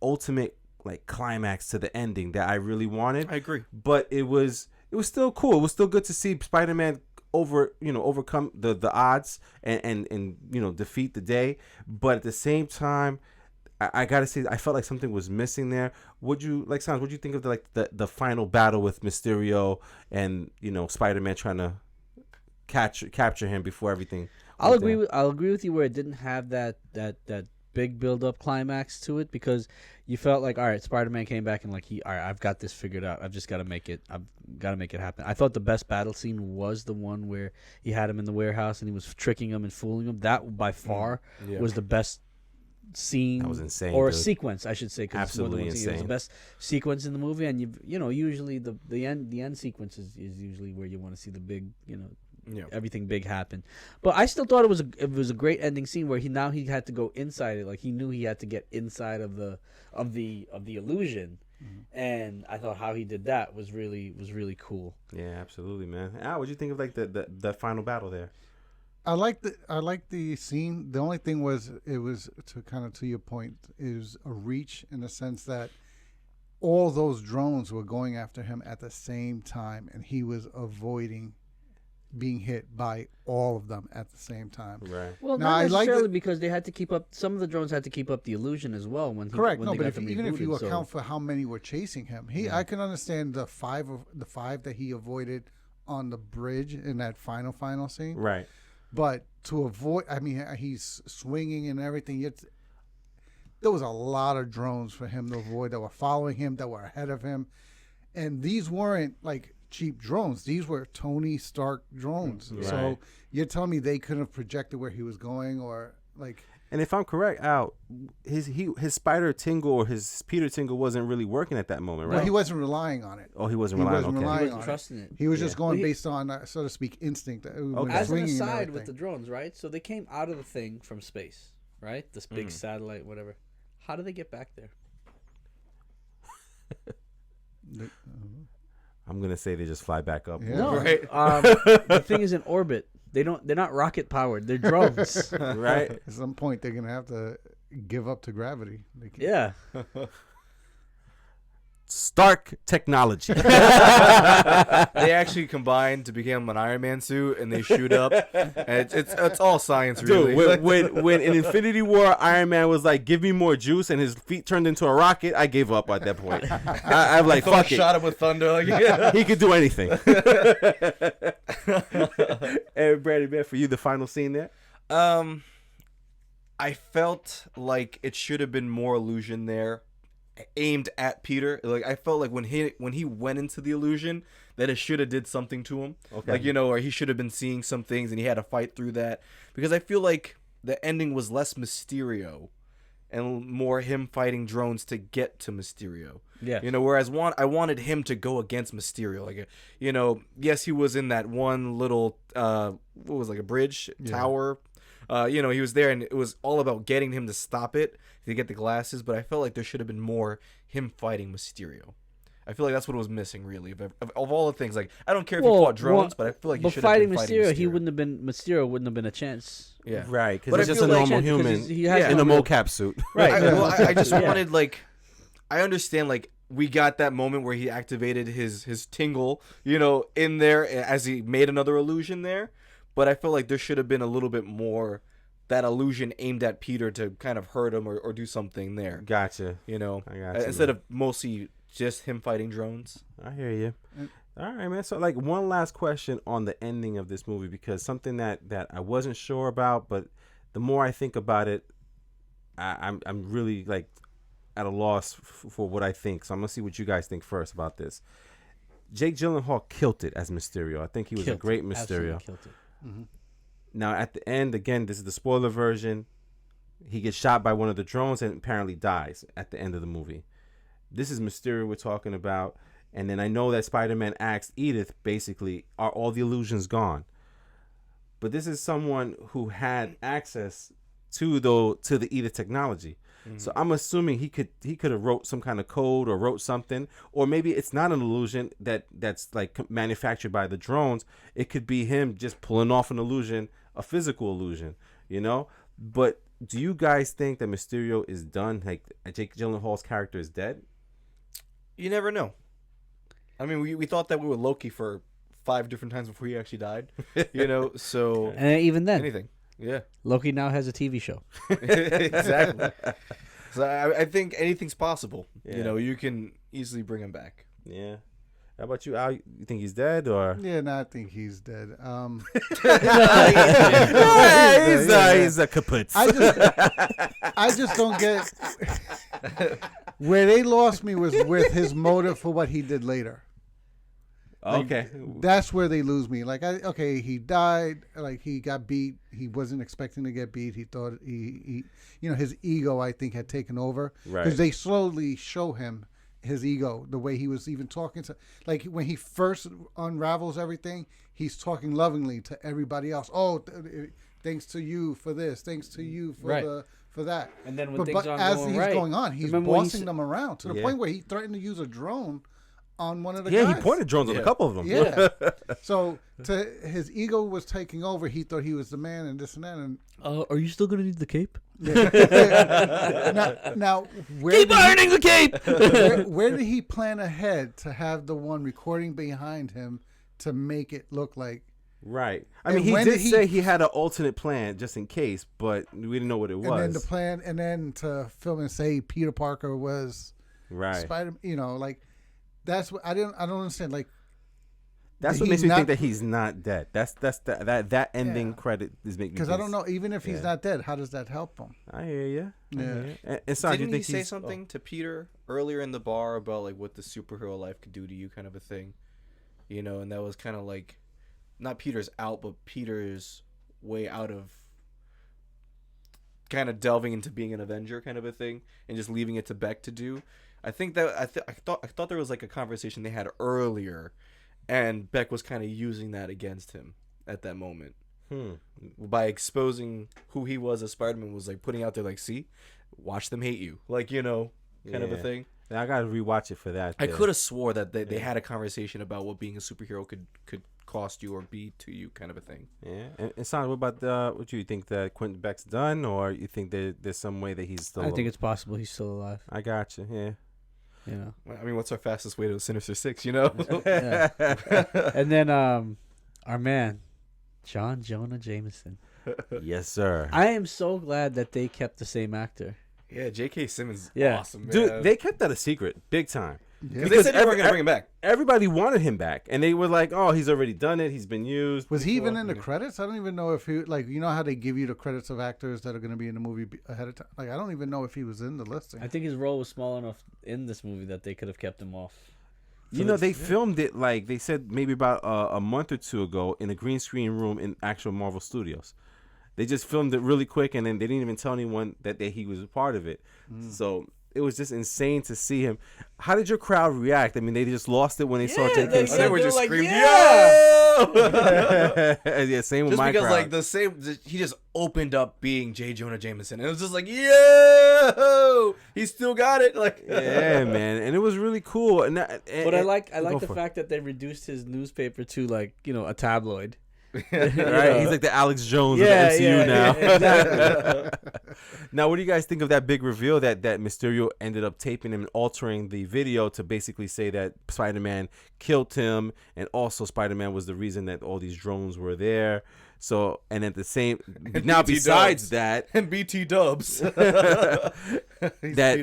ultimate like climax to the ending that I really wanted. I agree. But it was still cool. It was still good to see Spider-Man overcome the odds and defeat the day. But at the same time, I gotta say, I felt like something was missing there. Would you think of the final battle with Mysterio and Spider-Man trying to capture him before everything? I'll agree with you where it didn't have that big build up climax to it, because you felt like, all right, Spider-Man came back and like all right, I've got this figured out. I've just got to make it happen. I thought the best battle scene was the one where he had him in the warehouse and he was tricking him and fooling him. That by far was the best scene. That was insane, or a dude. Sequence, I should say. Absolutely insane. It was the best sequence in the movie, and usually the end sequence is usually where you want to see the big everything big happen. But I still thought it was a great ending scene where he had to go inside it. Like, he knew he had to get inside of the illusion. And I thought how he did that was really cool. Yeah, absolutely, man. What'd you think of like the final battle there? I like the scene. The only thing was, it was to your point, is a reach in the sense that all those drones were going after him at the same time, and he was avoiding being hit by all of them at the same time. Right. Well, Now, not necessarily, because they had to keep up. Some of the drones had to keep up the illusion as well. Correct. No, they but got them even if you rebooted, account for how many were chasing him, I can understand the five that he avoided on the bridge in that final scene. Right. But to avoid, I mean, he's swinging and everything. There was a lot of drones for him to avoid that were following him, that were ahead of him, and these weren't like cheap drones. These were Tony Stark drones. Right. So you're telling me they couldn't have projected where he was going, or like? And if I'm correct, Al, his Spider Tingle or his Peter Tingle wasn't really working at that moment, right? Well, he wasn't relying on it. Oh, he wasn't relying. He Okay. wasn't trusting it. He was just going based on, so to speak, instinct. Okay. As an swinging and aside everything. with the drones, right? So they came out of the thing from space, right? This big satellite, whatever. How do they get back there? I'm gonna say they just fly back up. Yeah. No, Right. The thing is in orbit. They're not rocket powered. They're drones. Right. At some point, they're gonna have to give up to gravity. They can't- Yeah. Stark technology. They actually combine to become an Iron Man suit, and they shoot up. And it's all science, really. Dude, when in Infinity War, Iron Man was like, "Give me more juice," and his feet turned into a rocket, I gave up at that point. I'm like, Thor fuck it. shot him with thunder. Like, yeah. He could do anything. And Brady, man, for you, the final scene there. I felt like it should have been more illusion there, aimed at Peter. Like, I felt like when he went into the illusion, that it should have did something to him. Okay. Like, or he should have been seeing some things and he had to fight through that. Because I feel like the ending was less Mysterio and more him fighting drones to get to Mysterio. Yeah. Whereas I wanted him to go against Mysterio. Like, yes, he was in that one little what was like a bridge tower. He was there, and it was all about getting him to stop it to get the glasses. But I felt like there should have been more him fighting Mysterio. I feel like that's what was missing, really. Of all the things, like, I don't care if he fought drones, but I feel like he should have been fighting Mysterio. Mysterio wouldn't have been a chance. Yeah, Right, because But it's I just a feel like- normal because human he has in a no real- mocap suit. Right. I just Yeah. wanted, like, I understand, like, we got that moment where he activated his tingle, in there as he made another illusion there. But I feel like there should have been a little bit more that illusion aimed at Peter to kind of hurt him or do something there. Gotcha. I got you, instead man. of mostly just him fighting drones. I hear you. All right, man. So, like, one last question on the ending of this movie, because something that I wasn't sure about, but the more I think about it, I'm really like at a loss for what I think. So I'm gonna see what you guys think first about this. Jake Gyllenhaal killed it as Mysterio. I think he was a great Mysterio. Absolutely killed it. Now, at the end, again, this is the spoiler version. He gets shot by one of the drones and apparently dies at the end of the movie. This is Mysterio we're talking about. And then I know that Spider-Man asked Edith, basically, are all the illusions gone? But this is someone who had access to the Edith technology. So I'm assuming he could have wrote some kind of code or wrote something, or maybe it's not an illusion that's like manufactured by the drones. It could be him just pulling off an illusion, a physical illusion, you know. But do you guys think that Mysterio is done? Like Jake Gyllenhaal's character is dead? You never know. I mean, we thought that we were Loki for 5 different times before he actually died, you know. So And even then, anything, yeah, Loki now has a TV show. exactly. So I think anything's possible. Yeah. You know, you can easily bring him back. Yeah. How about you, Al? You think he's dead or? Yeah, no, I think he's dead. He's a kaput. I just don't get where they lost me was with his motive for what he did later. Okay. That's where they lose me. Like, he died. Like, he got beat. He wasn't expecting to get beat. He thought he his ego, I think, had taken over. Right. Because they slowly show him his ego, the way he was even talking to, like, when he first unravels everything, he's talking lovingly to everybody else. Oh, thanks to you for this. Thanks to you for for that. And then when but things aren't as going he's right, going on, he's remember when bossing them around to the Yeah. point where he threatened to use a drone on one of the Yeah, guys. he pointed drones on a couple of them. Yeah. So his ego was taking over. He thought he was the man and this and that. And are you still gonna need the cape? now where Keep did he- ironing the cape. where did he plan ahead to have the one recording behind him to make it look like? Right. I And mean, he when did did he- say he had an alternate plan just in case, but we didn't know what it was. And then the plan, and then to film and say Peter Parker was right. Spider. Like that's what I don't understand. Like That's what he's makes me not- think that he's not dead. That ending Yeah. credit is making me because I don't know. Even if he's yeah. not dead, how does that help him? I hear you. Yeah. And Son, do you Didn't he think say he's something to Peter earlier in the bar about like what the superhero life could do to you, kind of a thing, you know? And that was kind of like not Peter's out, but Peter's way out of kind of delving into being an Avenger, kind of a thing, and just leaving it to Beck to do. I think that I thought there was like a conversation they had earlier, and Beck was kind of using that against him at that moment. By exposing who he was as Spider-Man, was like putting out there like, see, watch them hate you, like, you know, kind of a Yeah. thing. I gotta rewatch it for that. I could have swore that they had a conversation about what being a superhero could cost you or be to you, kind of a thing. Yeah. And Son, what about what you think that Quentin Beck's done, or you think there's some way that he's still? I think it's possible he's still alive. I got you. Yeah. You know. I mean, what's our fastest way to a Sinister Six, you know? Yeah. And then our man, John Jonah Jameson. Yes, sir. I am so glad that they kept the same actor. Yeah, J.K. Simmons, Yeah. awesome, man. Dude, they kept that a secret, big time. Yeah. Because they said they were gonna bring him back. Everybody wanted him back, and they were like, "Oh, he's already done it. He's been used." Was he even before." in the credits? I don't even know if he, like, you know how they give you the credits of actors that are going to be in the movie ahead of time. Like, I don't even know if he was in the listing. I think his role was small enough in this movie that they could have kept him off. You know, they filmed it like they said maybe about a month or two ago in a green screen room in actual Marvel Studios. They just filmed it really quick, and then they didn't even tell anyone that he was a part of it. So it was just insane to see him. How did your crowd react? I mean, they just lost it when they saw J.K. they Simmons. were just like, screaming, yeah! Yeah, same with Just my because, crowd. like, he just opened up being J. Jonah Jameson. And it was just like, yo! He still got it. Like, Yeah, man, and it was really cool. But I like go the for it. fact that they reduced his newspaper to, like, you know, a tabloid. Right? He's like the Alex Jones Yeah, of the MCU yeah, now. yeah, exactly. Now, what do you guys think of that big reveal that Mysterio ended up taping him and altering the video to basically say that Spider-Man killed him, and also Spider-Man was the reason that all these drones were there. So, and at the same, now BT besides Dubs. that, and BT Dubs. that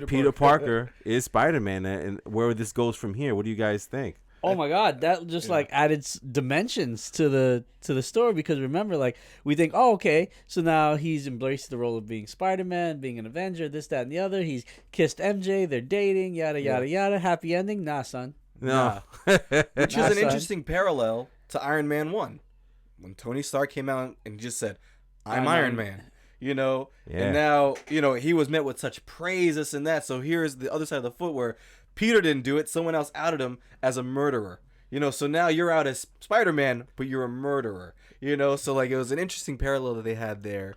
Peter Parker is Spider-Man, and where this goes from here, what do you guys think? Oh my God, that just like added dimensions to the story, because remember, like, we think, oh, okay, so now he's embraced the role of being Spider-Man, being an Avenger, this, that, and the other. He's kissed MJ, they're dating, yada yada yada. Happy ending? Nah, son. No. Which Nah, is an son. interesting parallel to Iron Man 1. When Tony Stark came out and just said, I'm I'm Iron Iron Man. You know? Yeah. And now, you know, he was met with such praise, this and that. So here's the other side of the foot where Peter didn't do it. Someone else outed him as a murderer. You know, so now you're out as Spider-Man, but you're a murderer. You know, so like it was an interesting parallel that they had there.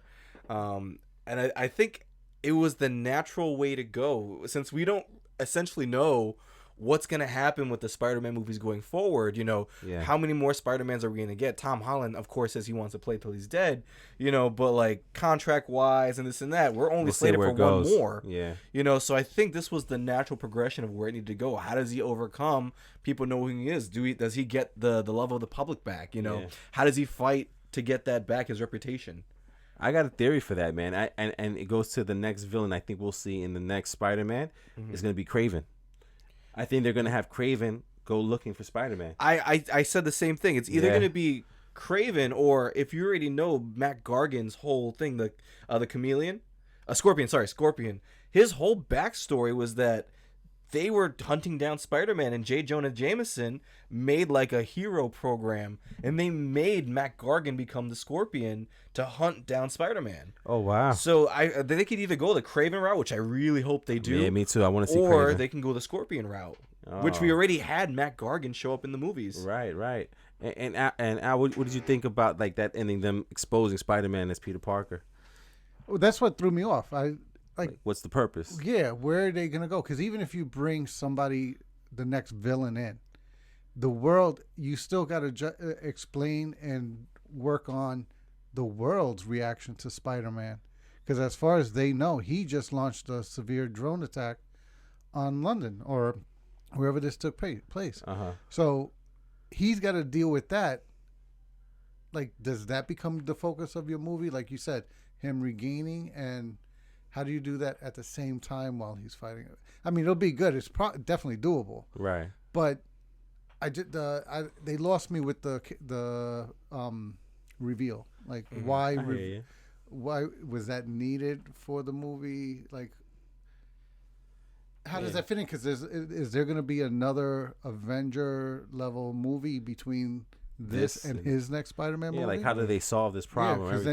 And I think it was the natural way to go, since we don't essentially know what's going to happen with the Spider-Man movies going forward. Yeah. How many more Spider-Mans are we going to get? Tom Holland, of course, says he wants to play till he's dead, but like contract wise and this and that, we're only We'll see slated where for it goes. one more. Yeah. So I think this was the natural progression of where it needed to go. How does he overcome people know who he is? Does he get the love of the public back? Yeah. How does he fight to get that back, his reputation? I got a theory for that, man. And it goes to the next villain I think we'll see in the next Spider-Man. Is going to be Kraven. I think they're going to have Kraven go looking for Spider-Man. I said the same thing. It's either going to be Kraven, or if you already know Matt Gargan's whole thing, the chameleon, Scorpion. His whole backstory was that they were hunting down Spider-Man, and J. Jonah Jameson made like a hero program, and they made Matt Gargan become the Scorpion to hunt down Spider-Man. Oh, wow. So they could either go the Kraven route, which I really hope they do. Yeah, me too. I want to see or Kraven. they can go the Scorpion route, which we already had Matt Gargan show up in the movies. Right. And Al, what did you think about like that ending, them exposing Spider-Man as Peter Parker? Well, that's what threw me off. Like, what's the purpose? Yeah, where are they gonna go? Because even if you bring somebody, the next villain in, the world, you still got to explain and work on the world's reaction to Spider-Man. Because as far as they know, he just launched a severe drone attack on London or wherever this took place. So he's got to deal with that. Like, does that become the focus of your movie? Like you said, him regaining, and how do you do that at the same time while he's fighting it? I mean, it'll be good. It's definitely doable. Right. But they lost me with the reveal. Like, why was that needed for the movie? Like, how does that fit in? Because is there going to be another Avenger level movie between this and his next Spider-Man movie? Yeah, like how do they solve this problem? Yeah, because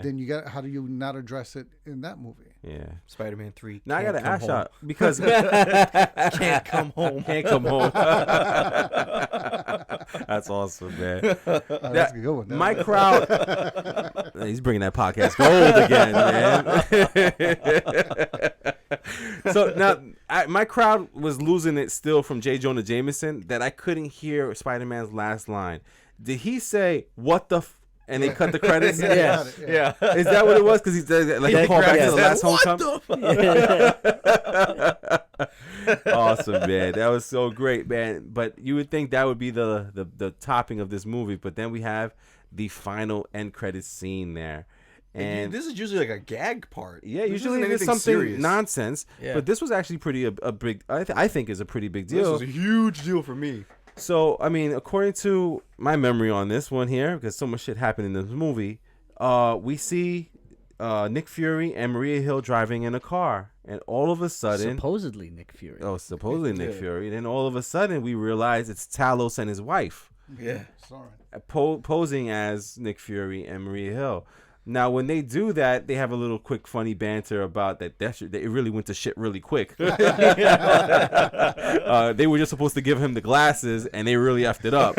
then you got, how do you not address it in that movie? Yeah, Spider-Man 3. Now I got to ask y'all because can't come home. Can't come home. That's awesome, man. That's a good one. My crowd. He's bringing that podcast gold again, man. So now my crowd was losing it still from J. Jonah Jameson that I couldn't hear Spider-Man's last line. Did he say "what the"? And they cut the credits. Yeah. Is that what it was? Because he said like he called back to the last homecoming. Awesome, man. That was so great, man. But you would think that would be the topping of this movie, but then we have the final end credits scene there. And this is usually like a gag part. Yeah, this usually isn't it's anything something serious. nonsense. Yeah. But this was actually pretty a big. I think is a pretty big deal. This was a huge deal for me. So I mean, according to my memory on this one here, because so much shit happened in this movie, we see Nick Fury and Maria Hill driving in a car, and all of a sudden, supposedly Nick Fury. Oh, supposedly Nick Fury. Then all of a sudden, we realize it's Talos and his wife. Yeah, sorry. Posing as Nick Fury and Maria Hill. Now, when they do that, they have a little quick, funny banter about that it really went to shit really quick. They were just supposed to give him the glasses, and they really effed it up.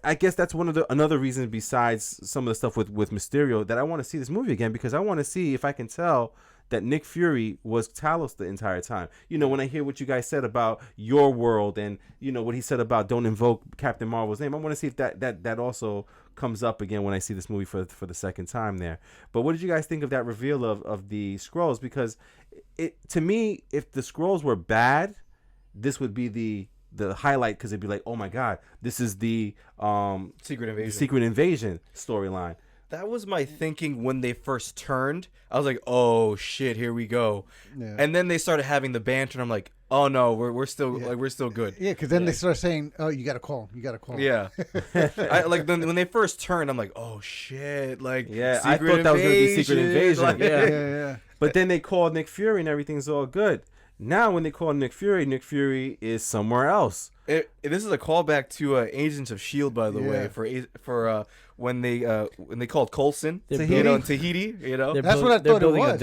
I guess that's another reason besides some of the stuff with Mysterio that I want to see this movie again, because I want to see if I can tell that Nick Fury was Talos the entire time. When I hear what you guys said about your world and, what he said about don't invoke Captain Marvel's name, I want to see if that also comes up again when I see this movie for the second time there. But what did you guys think of that reveal of the Skrulls? Because to me, if the Skrulls were bad, this would be the highlight, because it'd be like, oh my God, this is the Secret Invasion storyline. That was my thinking when they first turned. I was like, "Oh shit, here we go." Yeah. And then they started having the banter, and I'm like, "Oh no, we're still we're still good." Yeah, because then they start saying, "Oh, you got to call him. You got to call him." Yeah, when they first turned, I'm like, "Oh shit!" Like, I thought that was gonna be Secret Invasion. Like, yeah. But then they called Nick Fury, and everything's all good. Now, when they call Nick Fury is somewhere else. This is a callback to Agents of S.H.I.E.L.D., by the way, for when they called Coulson, Tahiti. That's what I thought it was.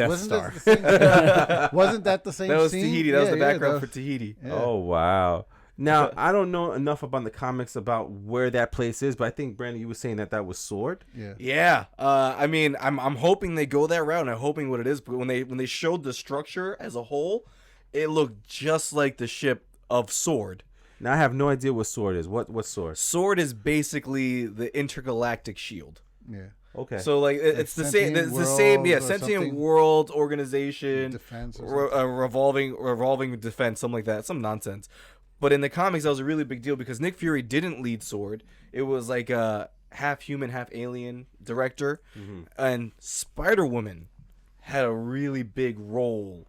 Wasn't that the same That was scene? Tahiti. That was the background for Tahiti. Yeah. Oh wow! Now, I don't know enough about the comics about where that place is, but I think, Brandon, you were saying that was Sword. Yeah. Yeah. I mean, I'm hoping they go that route, and I'm hoping what it is. But when they showed the structure as a whole, it looked just like the ship of Sword. Now, I have no idea what Sword is. What Sword? Sword is basically the intergalactic shield. Yeah. Okay. So like it's the same. Sentient It's the same. World Yeah, or sentient something? world organization, Defense or something. revolving defense, something like that. Some nonsense. But in the comics, that was a really big deal because Nick Fury didn't lead Sword. It was like a half human, half alien director, and Spider-Woman had a really big role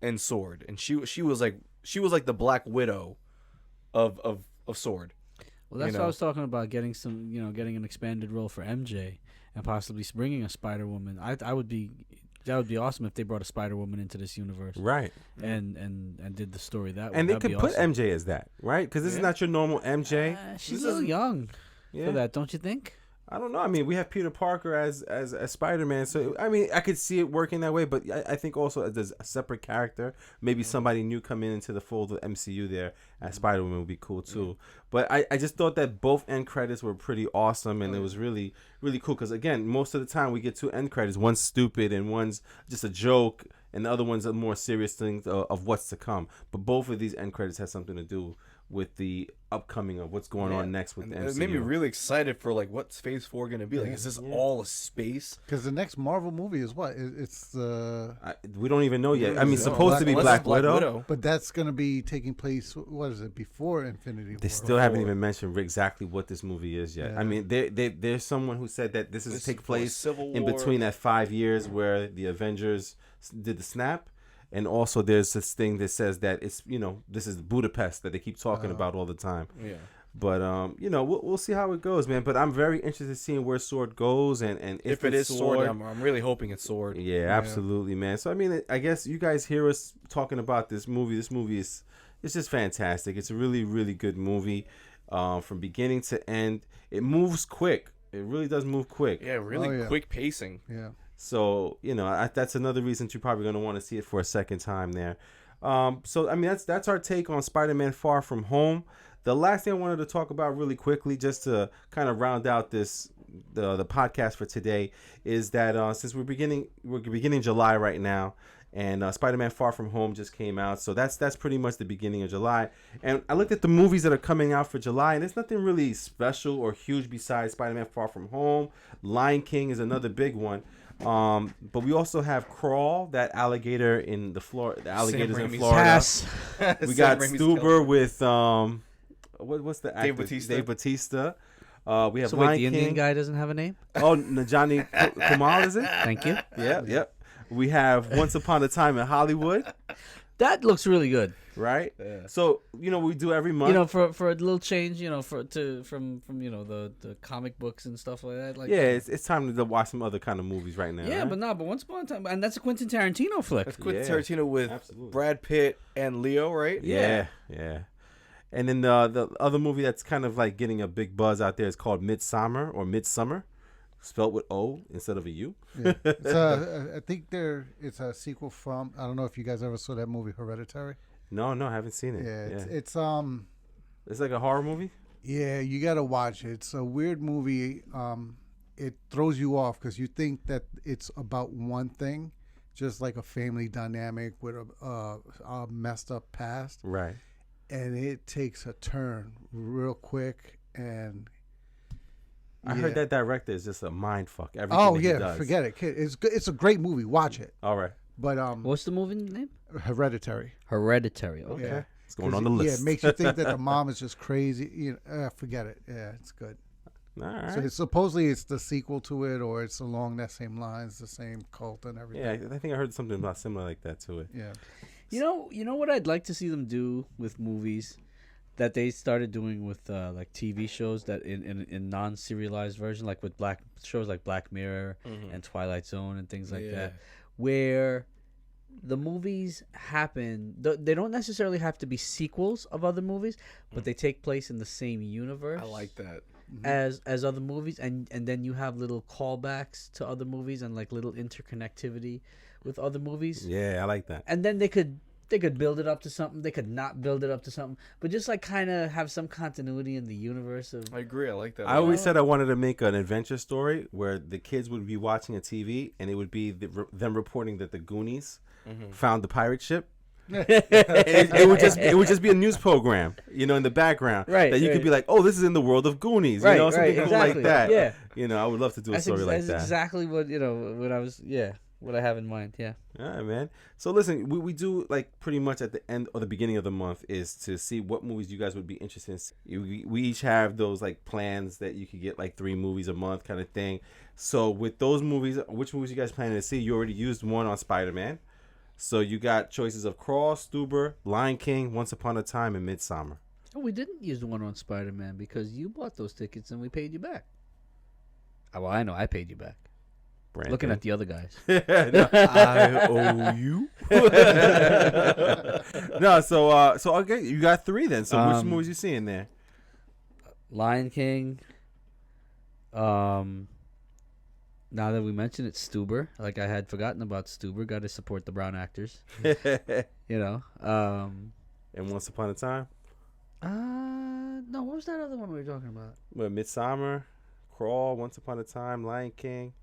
in Sword, and she was like the Black Widow of Sword. Well, that's You what I know. was talking about, getting getting an expanded role for MJ and possibly bringing a Spider-Woman. That would be awesome if they brought a Spider-Woman into this universe, Right. and did the story that way. And they That'd could be put awesome. MJ as that, right? Because this is Yeah. not your normal MJ. She's This a little is- young Yeah. for that, don't you think? I don't know. I mean, we have Peter Parker as Spider-Man, so I mean, I could see it working that way. But I think also as a separate character, maybe somebody new coming into the fold of MCU there as Spider-Woman would be cool too. But I just thought that both end credits were pretty awesome, and it was really really cool. Because again, most of the time we get two end credits, one's stupid and one's just a joke, and the other one's a more serious thing of what's to come. But both of these end credits have something to do with the upcoming of what's going on next with the MCU. It made me really excited for like what's Phase 4 gonna be like. Is this all a space? Because the next Marvel movie is what? It's the. We don't even know yet. I mean, No. supposed to be Unless Black, it's Widow. But that's going to be taking place. What is it? Before Infinity War. They still haven't even mentioned exactly what this movie is yet. Yeah. I mean, there's someone who said that this is This take is place Civil in War. between that 5 years where the Avengers did the snap, and also there's this thing that says that it's this is Budapest that they keep talking about all the time. Yeah. But we'll see how it goes, man. But I'm very interested in seeing where Sword goes and If it is it's Sword, I'm really hoping it's Sword. Yeah, absolutely, man. So I mean, I guess you guys hear us talking about this movie. This movie is it's just fantastic. It's a really, really good movie, from beginning to end. It moves quick. It really does move quick. Yeah, really Oh, yeah. quick pacing. Yeah. So that's another reason you're probably going to want to see it for a second time there. So I mean, that's our take on Spider-Man: Far From Home. The last thing I wanted to talk about really quickly, just to kind of round out the podcast for today, is that since we're beginning July right now, and Spider-Man: Far From Home just came out, so that's pretty much the beginning of July. And I looked at the movies that are coming out for July, and there's nothing really special or huge besides Spider-Man: Far From Home. Lion King is another big one. But we also have Crawl, that alligator in the alligators in Raimi's Florida. Pass. We got Raimi's Stuber killer. with what's the actor? Dave Bautista. We have So Lion wait, the Indian King. guy doesn't have a name? Oh, Najani Kumar, is it? Thank you. Yep. We have Once Upon a Time in Hollywood, That looks really good. right? Yeah. So we do every month. For a little change, from the comic books and stuff like that. Like Yeah, it's time to watch some other kind of movies right now. yeah, right? but Once Upon a Time, and that's a Quentin Tarantino flick. That's Quentin Yeah, Tarantino with absolutely. Brad Pitt and Leo, right? Yeah. And then the other movie that's kind of like getting a big buzz out there is called Midsummer, spelled with O instead of a U. Yeah. I think it's a sequel from. I don't know if you guys ever saw that movie Hereditary. No, I haven't seen it. Yeah. It's It's like a horror movie. Yeah, you gotta watch it. It's a weird movie. It throws you off because you think that it's about one thing, just like a family dynamic with a messed up past, Right. and it takes a turn real quick. And I heard that director is just a mind fuck. Everything oh that he yeah, does. forget it, kid. It's good. It's a great movie. Watch it. All right. But What's the movie name? Hereditary. Hereditary. Okay. Yeah. It's going on the 'Cause, list. Yeah, it makes you think that the mom is just crazy. Forget it. Yeah, it's good. All right. So supposedly it's the sequel to it, or it's along that same lines, the same cult and everything. Yeah, I think I heard something about similar like that to it. Yeah. You know what I'd like to see them do with movies that they started doing with like TV shows that in non-serialized version, like with shows like Black Mirror and Twilight Zone and things like that, where the movies happen. They don't necessarily have to be sequels of other movies, but they take place in the same universe. I like that. as other movies, and then you have little callbacks to other movies and like little interconnectivity with other movies. Yeah, I like that. And then they could They could build it up to something. They could not build it up to something. But just like kind of have some continuity in the universe of. I agree. I like that. I always said I wanted to make an adventure story where the kids would be watching a TV and it would be them reporting that the Goonies found the pirate ship. And it would just be a news program, in the background, Right, that you could be like, oh, this is in the world of Goonies, Right, something cool exactly. like that. Yeah. I would love to do a story like That's that. exactly what what I was. Yeah, what I have in mind. Yeah. All right, man. So listen, we do like pretty much at the end or the beginning of the month is to see what movies you guys would be interested in. We each have those like plans that you could get like 3 movies a month kind of thing. So with those movies, which movies you guys planning to see? You already used one on Spider-Man. So you got choices of Crawl, Stuber, Lion King, Once Upon a Time, and Midsummer. Oh, we didn't use the one on Spider-Man because you bought those tickets and we paid you back. Oh, well, I know I paid you back. Brandon. Looking at the other guys. I owe you. No, so okay, you got 3 then. So which movies you seeing there? Lion King. Now that we mentioned it, Stuber. Like I had forgotten about Stuber. Got to support the brown actors. And Once Upon a Time? No, what was that other one we were talking about? Well, Midsummer, Crawl, Once Upon a Time, Lion King.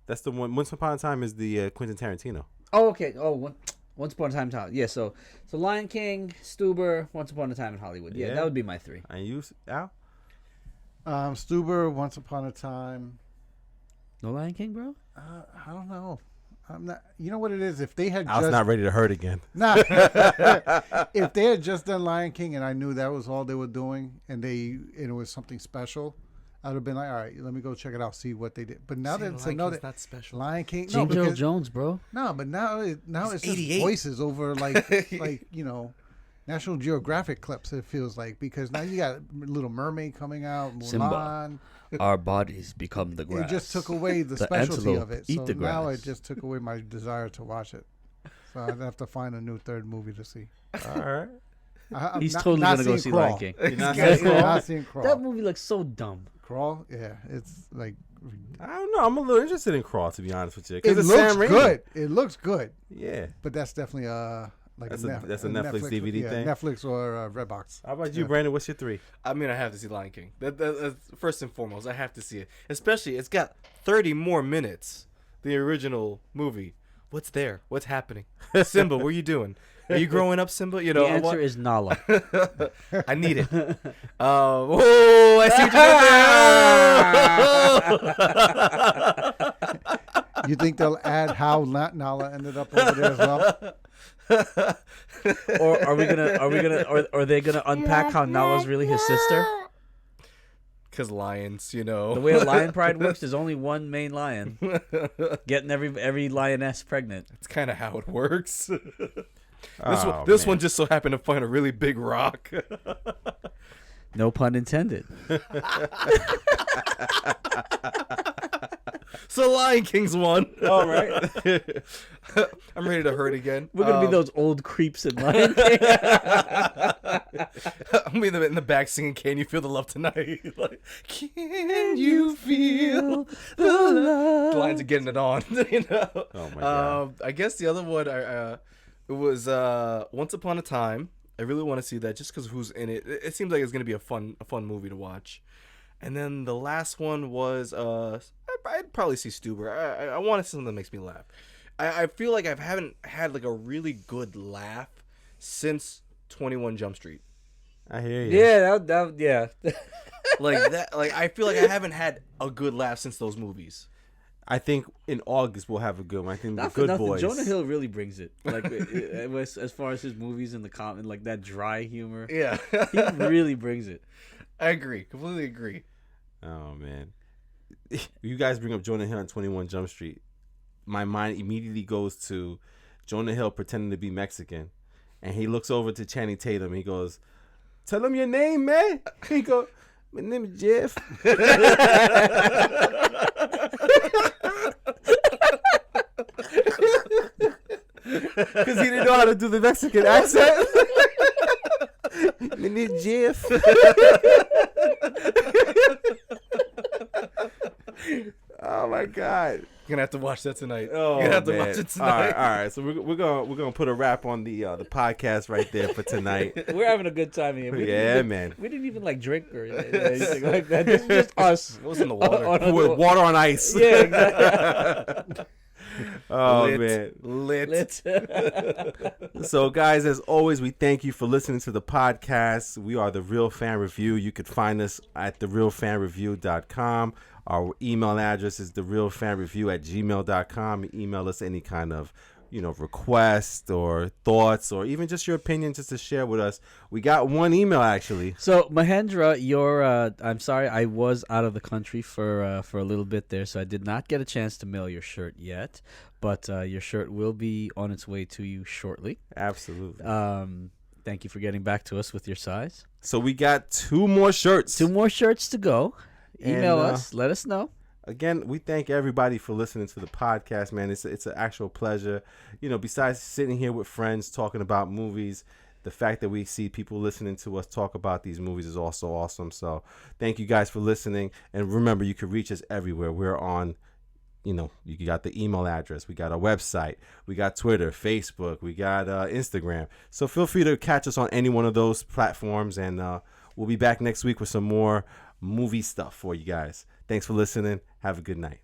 That's the one. Once Upon a Time is the Quentin Tarantino. Oh, okay. Oh, Once Upon a Time in Hollywood. Yeah, so Lion King, Stuber, Once Upon a Time in Hollywood. Yeah, that would be my 3. And you, Al? Stuber, Once Upon a Time. No Lion King, bro? I don't know. I'm not. You know what it is? If they had Al's not ready to hurt again. Nah. If they had just done Lion King and I knew that was all they were doing and it was something special, I'd have been like, all right, let me go check it out, see what they did. But now that it's another not special. Lion King, James Earl Jones, bro. no, but now it's just 88. voices over like National Geographic clips. It feels like because now you got Little Mermaid coming out, Mulan. Simba. Our bodies become the grass. It just took away the The specialty antelope of it. eat So the now grass. it just took away my desire to watch it. So I'd have to find a new 3rd movie to see. All right. I'm He's not- totally not going to go seeing see Crawl. Lion King. You're not Yeah, saying Crawl? not seeing Crawl. That movie looks so dumb. Crawl, yeah, it's like I don't know. I'm a little interested in Crawl, to be honest with you. it 'Cause it's looks Sam Raimi. good. It looks good, Yeah. but that's definitely like That's a a Netflix DVD thing? Netflix or Redbox. How about you, Brandon? What's your 3? I'm gonna have to see Lion King. That's first and foremost. I have to see it. Especially, it's got 30 more minutes. The original movie. What's there? What's happening? Simba, what are you doing? Are you growing up, Simba? The answer is Nala. I need it. Oh, I see what you did there. You think they'll add how Nala ended up over there as well? Or are they gonna unpack how Nala's really his sister? Because lions, The way a lion pride works, there's only one main lion getting every lioness pregnant. That's kind of how it works. Oh, this man. one just so happened to find a really big rock. No pun intended. So Lion King's one. All right. I'm ready to hurt again. We're gonna be those old creeps in Lion King. I'm in the back singing "Can You Feel the Love Tonight?" Like, can you feel the love? The lines are getting it on. Oh my God. I guess the other one, it was Once Upon a Time. I really want to see that just because of who's in it. It seems like it's gonna be a fun movie to watch. And then the last one was I'd probably see Stuber. I want to see something that makes me laugh. I feel like I haven't had like a really good laugh since 21 Jump Street. I hear you. Yeah, yeah. Like that. Like I feel like I haven't had a good laugh since those movies. I think in August we'll have a good one. I think Not the for Good nothing. Boys. Jonah Hill really brings it. Like as far as his movies and the comment, like that dry humor. Yeah, He really brings it. I agree. Completely agree. Oh man, you guys bring up Jonah Hill on 21 Jump Street. My mind immediately goes to Jonah Hill pretending to be Mexican, and he looks over to Channing Tatum. He goes, "Tell him your name, man." He goes, "My name is Jeff." Because he didn't know how to do the Mexican accent. My name is Jeff. Oh my God. gonna have to watch that tonight. Oh, You're gonna have to man. watch it tonight. All right. So we're gonna put a wrap on the podcast right there for tonight. We're having a good time here. Man. We didn't even like drink or anything like that. This is just us. What was in the water? With water on ice. Yeah, exactly. Oh Lit. man. Lit. So guys, as always, we thank you for listening to the podcast. We are The Real Fan Review. You could find us at therealfanreview.com. Our email address is therealfanreview@gmail.com. Email us any kind of request or thoughts or even just your opinion just to share with us. We got one email actually. So Mahendra, I'm sorry, I was out of the country for a little bit there, so I did not get a chance to mail your shirt yet. But your shirt will be on its way to you shortly. Absolutely. Thank you for getting back to us with your size. So we got 2 more shirts. 2 more shirts to go. Email And, us. Let us know. Again, we thank everybody for listening to the podcast, man. It's an actual pleasure. Besides sitting here with friends talking about movies, the fact that we see people listening to us talk about these movies is also awesome. So thank you guys for listening. And remember, you can reach us everywhere. We're on, you got the email address. We got our website. We got Twitter, Facebook. We got Instagram. So feel free to catch us on any one of those platforms. And we'll be back next week with some more movie stuff for you guys. Thanks for listening. Have a good night.